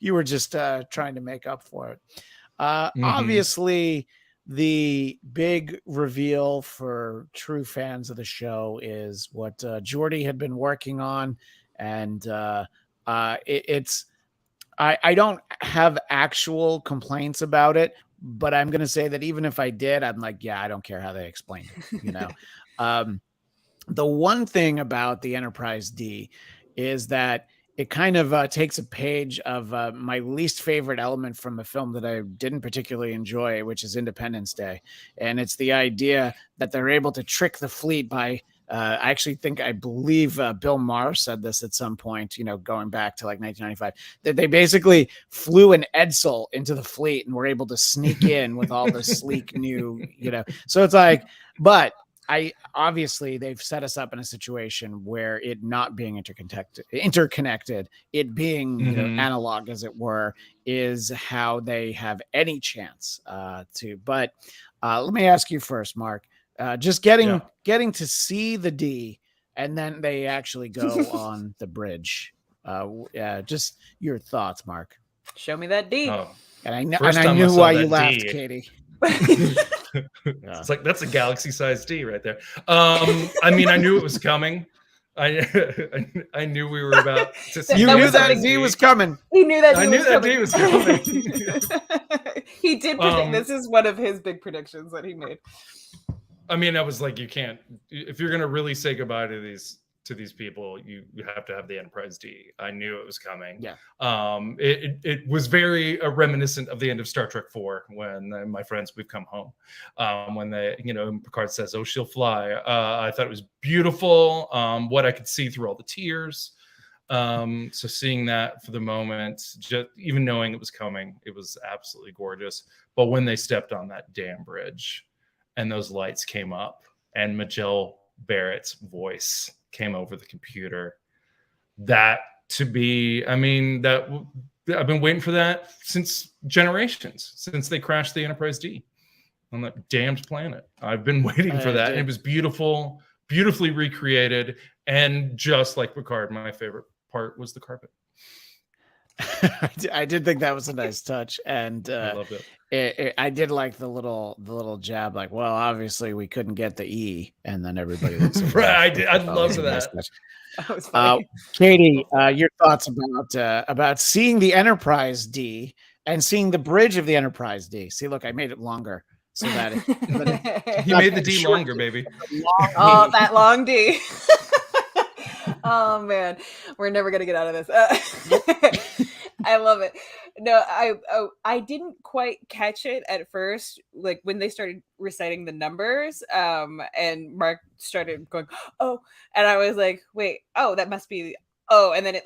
you were just trying to make up for it. Obviously the big reveal for true fans of the show is what Geordi had been working on. And I don't have actual complaints about it, but I'm going to say that even if I did, I'm like, I don't care how they explain it, you know? The one thing about the Enterprise D is that it kind of takes a page of my least favorite element from a film that I didn't particularly enjoy, which is Independence Day. And it's the idea that they're able to trick the fleet by, I believe Bill Maher said this at some point, going back to like 1995, that they basically flew an Edsel into the fleet and were able to sneak in with all the sleek new, so it's like, but obviously they've set us up in a situation where it not being interconnected, it being analog, as it were, is how they have any chance to. But let me ask you first, Mark. Just getting to see the D, and then they actually go on the bridge. Just your thoughts, Mark. Show me that D. Oh. And I knew why you laughed, D. Katie. It's like, that's a galaxy-sized D right there. I mean, I knew it was coming. I knew we were about to see. You knew that D was coming. He knew that. I knew that D was coming. He did predict. This is one of his big predictions that he made. I mean, I was like, you can't, if you're gonna really say goodbye to these people, you have to have the Enterprise D. I knew it was coming. Yeah. It was very reminiscent of the end of Star Trek 4 when my friends, we've come home. When they, Picard says, "Oh, she'll fly." I thought it was beautiful. What I could see through all the tears. So seeing that for the moment, just even knowing it was coming, it was absolutely gorgeous. But when they stepped on that damn bridge and those lights came up and Majel Barrett's voice came over the computer, that to be, I mean, that I've been waiting for that since generations, since they crashed the Enterprise D on that damned planet. I've been waiting for that. And it was beautiful, beautifully recreated. And just like Picard, my favorite part was the carpet. I did think that was a nice touch, and I loved it. I did like the little jab, like, well, obviously we couldn't get the E, and then everybody looks at right. I loved that. Katie, your thoughts about seeing the Enterprise D and seeing the bridge of the Enterprise D. See, look, I made it longer so that he made the D longer, baby. Oh, that long D. Oh man, we're never gonna get out of this. I love it. No, I didn't quite catch it at first, like when they started reciting the numbers, and Mark started going, "Oh," and I was like, "Wait, oh, that must be." Oh, and then it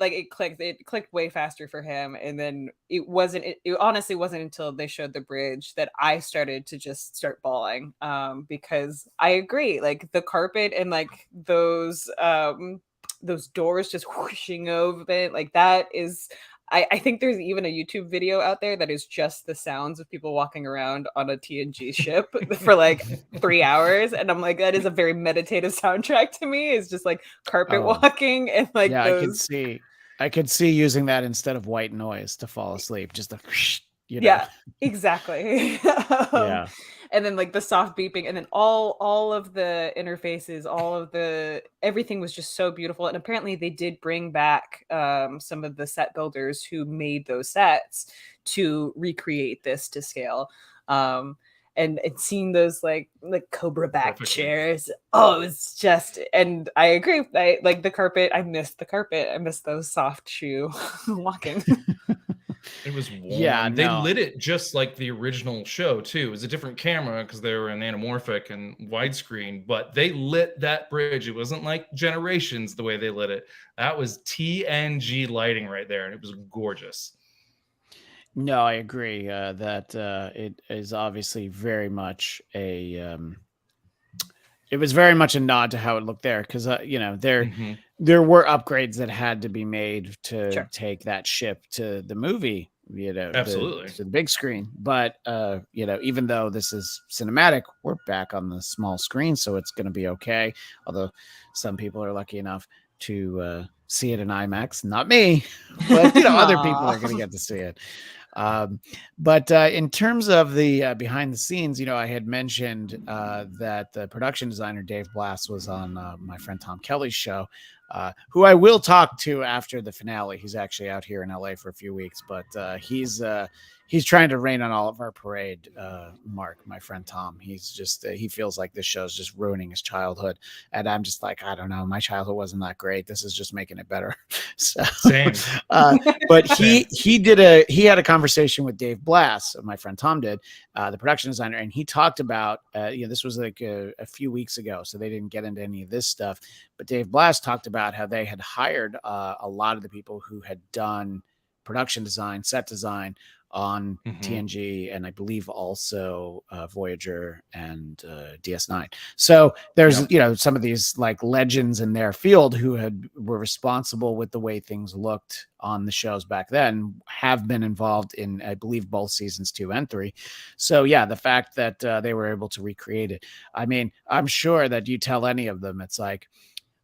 clicked way faster for him, and then it honestly wasn't until they showed the bridge that I started to just start bawling, because I agree, like the carpet and like those doors just whooshing over it, like that is, I think there's even a YouTube video out there that is just the sounds of people walking around on a TNG ship for like 3 hours. And I'm like, that is a very meditative soundtrack to me. It's just like carpet walking and like, yeah, I could see using that instead of white noise to fall asleep. Just yeah, exactly. Yeah. And then like the soft beeping, and then all of the interfaces, everything was just so beautiful. And apparently they did bring back some of the set builders who made those sets to recreate this to scale. And seeing those like Cobra back chairs. Oh, it was just, and I agree. I like the carpet. I missed the carpet. I missed those soft shoe walking. It was warm. Yeah, they lit it just like the original show too. It was a different camera because they were in anamorphic and widescreen, but they lit that bridge. It wasn't like Generations the way they lit it. That was TNG lighting right there, and it was gorgeous. No, I agree that it is obviously very much it was very much a nod to how it looked there, because there were upgrades that had to be made to take that ship to the movie, absolutely, to the big screen. But even though this is cinematic, we're back on the small screen, so it's going to be okay. Although some people are lucky enough to see it in IMAX, not me, but other people are going to get to see it. But in terms of the behind the scenes, I had mentioned that the production designer Dave Blass was on my friend Tom Kelly's show, who I will talk to after the finale. He's actually out here in LA for a few weeks, but he's he's trying to rain on all of our parade. Mark, my friend Tom, he's just he feels like this show's just ruining his childhood, and I'm just like, I don't know, my childhood wasn't that great. This is just making it better. So, Same. But he had a conversation with Dave Blass, my friend Tom did, the production designer, and he talked about this was like a few weeks ago, so they didn't get into any of this stuff. But Dave Blass talked about how they had hired a lot of the people who had done production design, set design on TNG, and I believe also Voyager and DS9. So there's some of these like legends in their field who were responsible with the way things looked on the shows back then, have been involved in, I believe, both seasons 2 and 3. So yeah, the fact that they were able to recreate it, I mean, I'm sure that you tell any of them, it's like,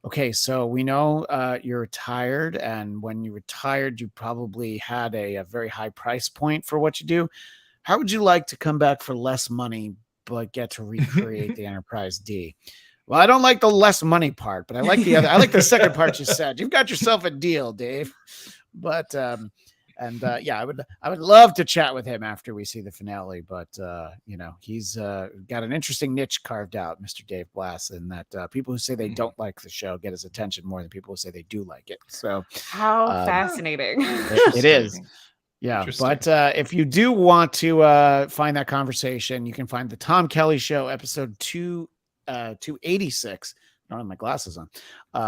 okay, so we know you're retired, and when you retired, you probably had a very high price point for what you do. How would you like to come back for less money, but get to recreate the Enterprise D? Well, I don't like the less money part, but I like the other. I like the second part you said. You've got yourself a deal, Dave. But I would love to chat with him after we see the finale. But he's got an interesting niche carved out, Mr. Dave Blass, and that people who say they don't like the show get his attention more than people who say they do like it. So how fascinating it is. Yeah, but if you do want to find that conversation, you can find the Tom Kelly Show episode 286. I don't have my glasses on.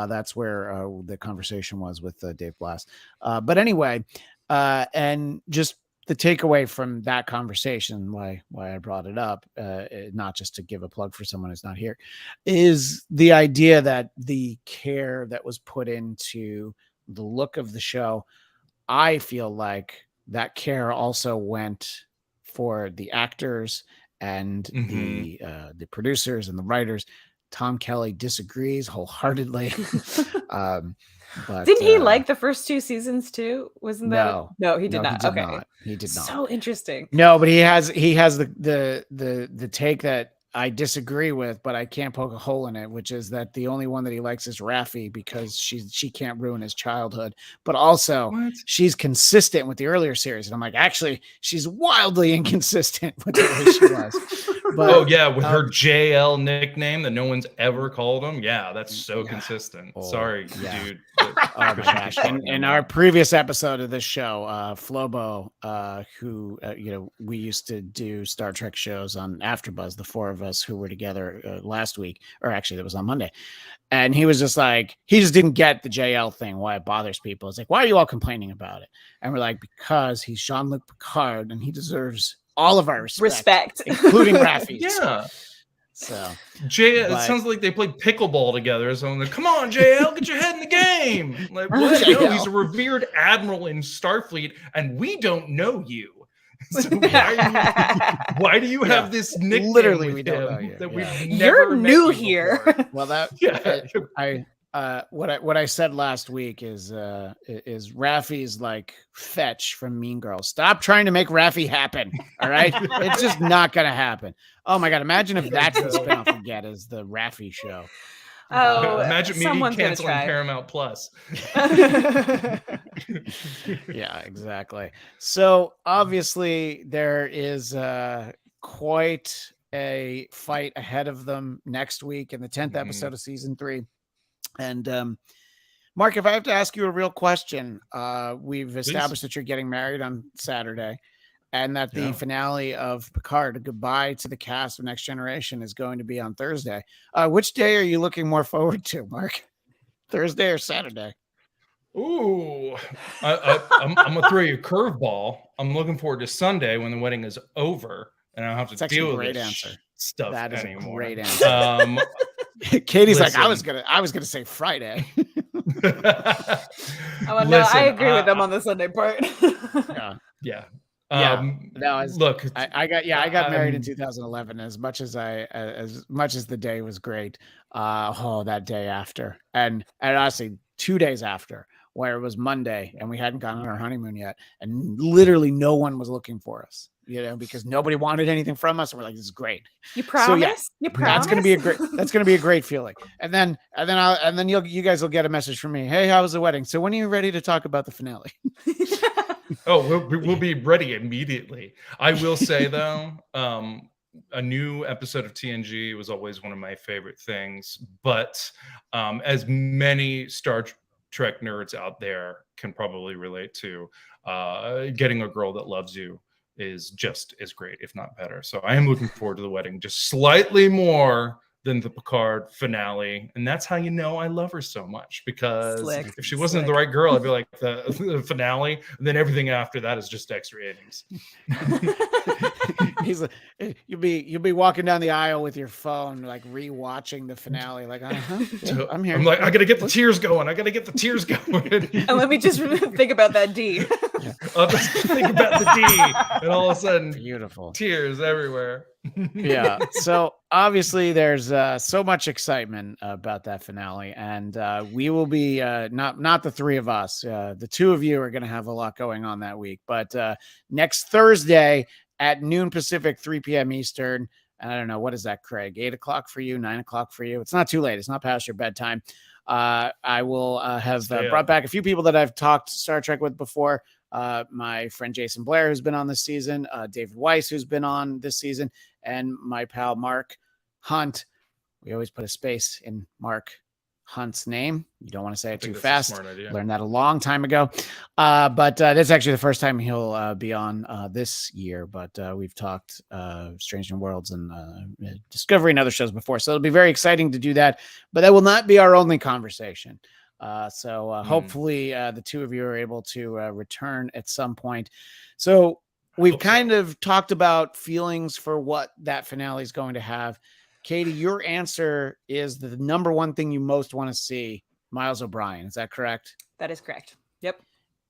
That's where the conversation was with Dave Blass. But anyway, and just the takeaway from that conversation, why I brought it up, not just to give a plug for someone who's not here, is the idea that the care that was put into the look of the show, I feel like that care also went for the actors and the producers and the writers. Tom Kelly disagrees wholeheartedly. But didn't he like the first 2 seasons too? Wasn't that? No, he did not. Okay, he did not. So interesting. No, but he has the take that I disagree with, but I can't poke a hole in it, which is that the only one that he likes is Raffi because she can't ruin his childhood, but also she's consistent with the earlier series. And I'm like, actually, she's wildly inconsistent with the way she was. But, with her JL nickname that no one's ever called him. Yeah, that's so consistent. Sorry, dude. Oh my gosh. In our previous episode of this show, Flobo, who we used to do Star Trek shows on AfterBuzz, the 4 of us who were together last week, or actually that was on Monday, and he was just like, he just didn't get the JL thing, why it bothers people. It's like, why are you all complaining about it? And we're like, because he's Jean-Luc Picard and he deserves all of our respect. Including Raffi's. Yeah. So it sounds like they played pickleball together. So I'm like, come on, JL, get your head in the game. Like, what? No, he's a revered admiral in Starfleet, and we don't know you. So why do you have this nickname? Literally, we don't know you. That we've never You're met new you here. before. Well, what I said last week is Raffi's like Fetch from Mean Girls. Stop trying to make Raffi happen. All right, it's just not gonna happen. Oh my god, imagine if that's the spinoff we get, is the Raffi show. Oh, imagine me canceling Paramount Plus. Yeah, exactly. So obviously there is quite a fight ahead of them next week in the 10th episode of season 3. And Mark, if I have to ask you a real question, we've established that you're getting married on Saturday, and that the finale of Picard, a goodbye to the cast of Next Generation, is going to be on Thursday. Which day are you looking more forward to, Mark? Thursday or Saturday? Ooh, I'm gonna throw you a curveball. I'm looking forward to Sunday when the wedding is over, and I don't have to deal with this stuff that is anymore. A great answer. Katie's like, I was gonna say Friday. I agree with them on the Sunday part. Yeah. Look, I got married in 2011. As much as the day was great, that day after, and honestly 2 days after, where it was Monday and we hadn't gone on our honeymoon yet, and literally no one was looking for us, because nobody wanted anything from us, and we're like, this is great. You promise? So, you promise? That's gonna be a great feeling. And then you guys will get a message from me. Hey, how was the wedding? So when are you ready to talk about the finale? Oh, we'll be ready immediately. I will say though, a new episode of TNG was always one of my favorite things. But as many Star Trek nerds out there can probably relate to, getting a girl that loves you is just as great, if not better. So I am looking forward to the wedding just slightly more than the Picard finale, and that's how you know I love her so much, because if she wasn't the right girl, I'd be like the finale, and then everything after that is just X ratings. He's like, you'll be walking down the aisle with your phone, like rewatching the finale, like yeah, I'm here. I'm like, I gotta get the tears going. And let me just think about that D. I'll just think about the D, and all of a sudden, beautiful tears everywhere. Yeah. So obviously there's so much excitement about that finale, and we will be not the three of us. The two of you are going to have a lot going on that week, but next Thursday at noon Pacific, 3 p.m. Eastern. I don't know, what is that, Craig? 8 o'clock for you, 9 o'clock for you. It's not too late. It's not past your bedtime. I will have brought back a few people that I've talked Star Trek with before. My friend Jason Blair, who's been on this season, David Weiss, who's been on this season, and my pal Mark Hunt. We always put a space in Mark Hunt's name. You don't want to say it too fast. Learned that a long time ago. But that's actually the first time he'll be on this year. But we've talked Strange New Worlds and Discovery and other shows before. So it'll be very exciting to do that. But that will not be our only conversation. So hopefully the two of you are able to return at some point. So we've kind of talked about feelings for what that finale is going to have. Katie, your answer is the number one thing you most want to see, Miles O'Brien. Is that correct? That is correct. Yep.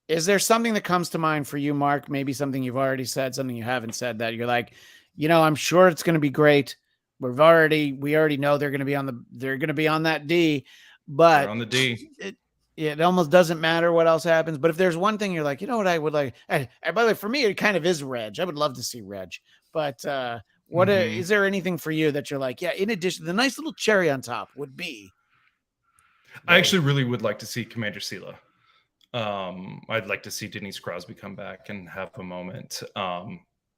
Is there something that comes to mind for you, Mark? Maybe something you've already said, something you haven't said that you're like, I'm sure it's going to be great. We already know they're going to be on that D, but they're on the D. It almost doesn't matter what else happens. But if there's one thing you're like, what I would like, and by the way, for me, it kind of is Reg. I would love to see Reg, but is there anything for you that you're like, in addition, the nice little cherry on top would be? I actually really would like to see Commander Sela. I'd like to see Denise Crosby come back and have a moment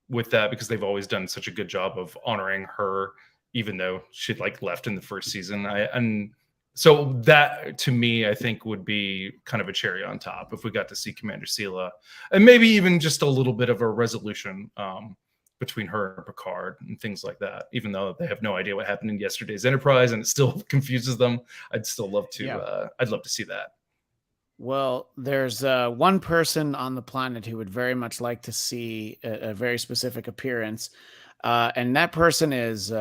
with that, because they've always done such a good job of honoring her, even though she'd left in the first season. And so that, to me, I think would be kind of a cherry on top if we got to see Commander Sela, and maybe even just a little bit of a resolution between her and Picard and things like that. Even though they have no idea what happened in yesterday's Enterprise and it still confuses them, I'd still love to. I'd love to see that. Well, there's one person on the planet who would very much like to see a very specific appearance, and that person is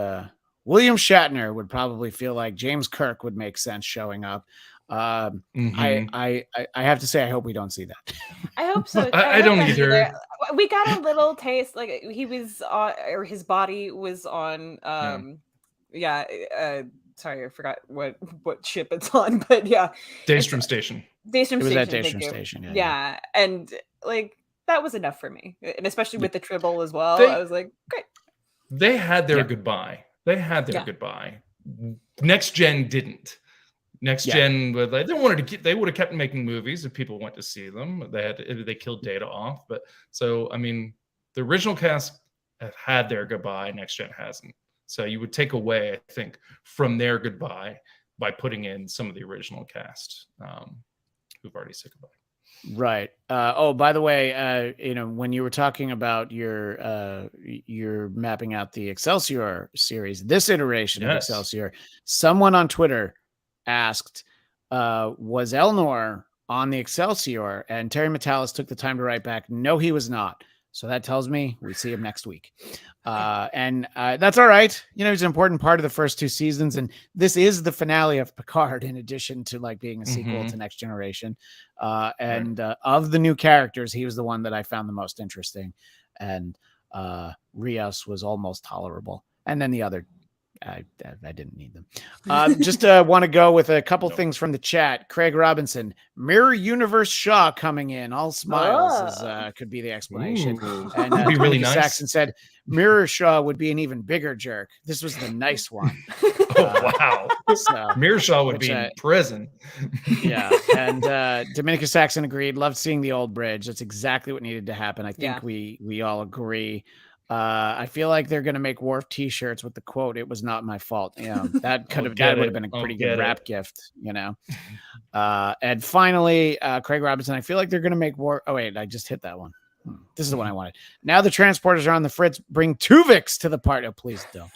William Shatner. Would probably feel like James Kirk would make sense showing up. I have to say, I hope we don't see that. I hope so. I don't either. We got a little taste, like he was on, or his body was on. Sorry, I forgot what ship it's on, but Daystrom Station. Daystrom Station. At Daystrom Station. Yeah, and that was was for me, and especially with the Tribble as well. I was like, great. They had their goodbye. Goodbye. Next Gen didn't. Next Gen, they would have kept making movies if people went to see them. They killed Data off, but so I mean, the original cast have had their goodbye. Next Gen hasn't. So you would take away, I think, from their goodbye by putting in some of the original cast who've already said goodbye. Right. By the way, when you were talking about your mapping out the Excelsior series, this iteration of Excelsior, someone on Twitter asked, was Elnor on the Excelsior? And Terry Metalis took the time to write back, no, he was not. So that tells me we see him next week. And that's all right. He's an important part of the first two seasons. And this is the finale of Picard, in addition to being a sequel to Next Generation. Of the new characters, he was the one that I found the most interesting. And Rios was almost tolerable. And then the other, I didn't need them. Just want to go with a couple things from the chat. Craig Robinson, Mirror Universe Shaw coming in. All smiles could be the explanation. And be really nice. Saxon said Mirror Shaw would be an even bigger jerk. This was the nice one. wow. So, Mearshaw would which be in prison. Yeah. And Dominica Saxon agreed. Loved seeing the old bridge. That's exactly what needed to happen. I think we all agree. I feel like they're going to make Worf t-shirts with the quote, "It was not my fault." You know, that would have been a pretty good rap gift, you know. And finally, Craig Robinson, I feel like they're going to make Worf. Oh, wait, I just hit that one. This is the one I wanted. Now the transporters are on the fritz. Bring Tuvix to the party. Oh, please don't.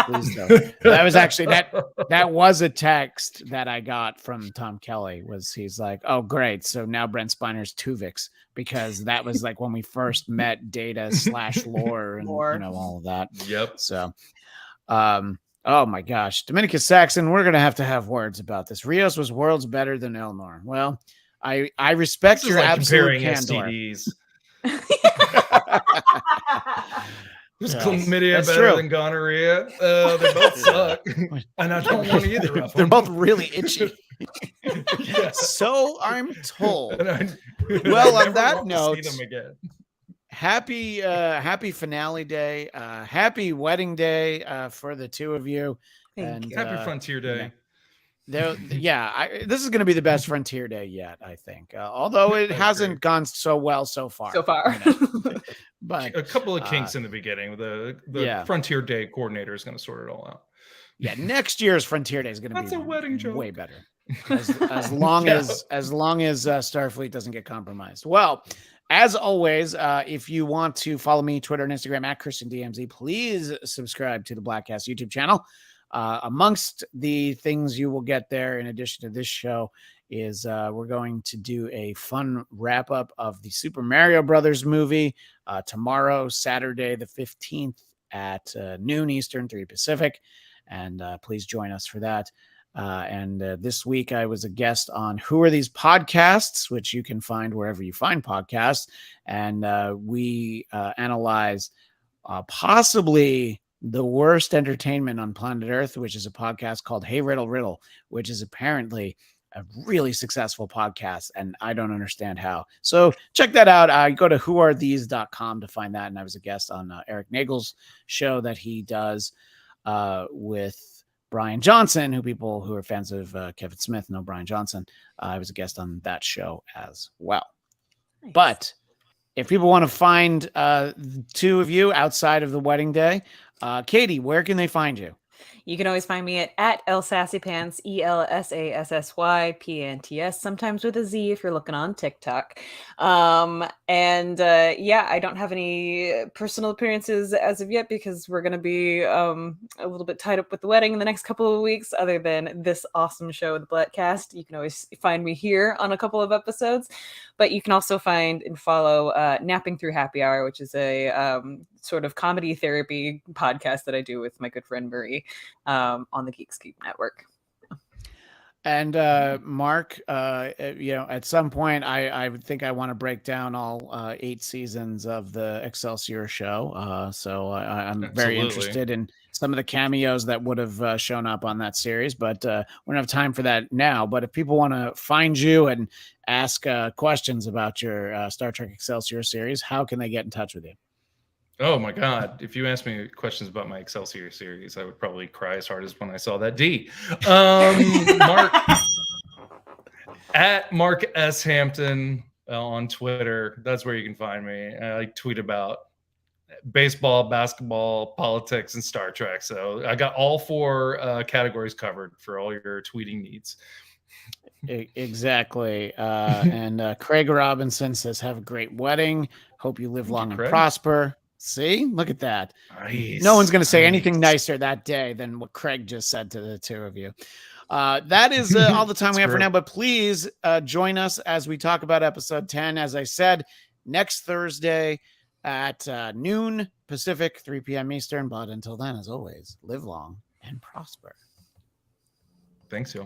Please don't. That was actually that was a text that I got from Tom Kelly. He's like, "Oh, great. So now Brent Spiner's Tuvix," because that was like when we first met Data / lore and you know, all of that. Yep. So oh my gosh. Dominica Saxon, we're gonna have to have words about this. Rios was worlds better than Elnor. Well, I respect your absolute candor. STDs. Was Yes, chlamydia better than gonorrhea? They both suck, and I don't want either of them. They're both really itchy. So I'm told. Well, on that note, see them again. Happy finale day, happy wedding day for the two of you, and happy Frontier Day. This is going to be the best Frontier Day yet, I think. Although it hasn't gone so well so far. You know? But a couple of kinks in the beginning. The Frontier Day coordinator is going to sort it all out. Yeah, next year's Frontier Day is going to be a wedding joke. Way better. As long as Starfleet doesn't get compromised. Well, as always, if you want to follow me, Twitter and Instagram at ChristianDMZ, please subscribe to the Blackcast YouTube channel. Amongst the things you will get there, in addition to this show, is we're going to do a fun wrap up of the Super Mario Brothers movie tomorrow, Saturday the 15th at noon Eastern, 3 Pacific. And please join us for that. And this week I was a guest on Who Are These Podcasts, which you can find wherever you find podcasts. And we analyze possibly the worst entertainment on planet Earth, which is a podcast called Hey Riddle Riddle, which is apparently a really successful podcast, and I don't understand how. So check that out. Go to whoarethese.com to find that. And I was a guest on Eric Nagel's show that he does with Brian Johnson, who people who are fans of Kevin Smith know Brian Johnson. I was a guest on that show as well. Nice. But if people want to find the two of you outside of the wedding day, Katie, where can they find you? You can always find me at ElSassyPants, ELSASSYPNTS, sometimes with a Z if you're looking on TikTok. I don't have any personal appearances as of yet because we're going to be a little bit tied up with the wedding in the next couple of weeks, other than this awesome show, The Blackcast. You can always find me here on a couple of episodes, but you can also find and follow Napping Through Happy Hour, which is a sort of comedy therapy podcast that I do with my good friend Marie on the Geekscape Network. And Mark, at some point, I would think I want to break down all 8 seasons of the Excelsior show. So I'm very interested in some of the cameos that would have shown up on that series, but we don't have time for that now. But if people want to find you and ask questions about your Star Trek Excelsior series, how can they get in touch with you? Oh my God. If you asked me questions about my Excelsior series, I would probably cry as hard as when I saw that D. Mark at Mark S. Hampton on Twitter. That's where you can find me. I tweet about baseball, basketball, politics, and Star Trek. So I got all 4 categories covered for all your tweeting needs. Exactly. And Craig Robinson says, have a great wedding. Hope you live long and prosper. See, look at that. Nice. No one's going to say anything nicer that day than what Craig just said to the two of you. That is all the time we have for now, but please join us as we talk about episode 10. As I said, next Thursday at noon Pacific, 3 p.m. Eastern. But until then, as always, live long and prosper. Thanks, y'all.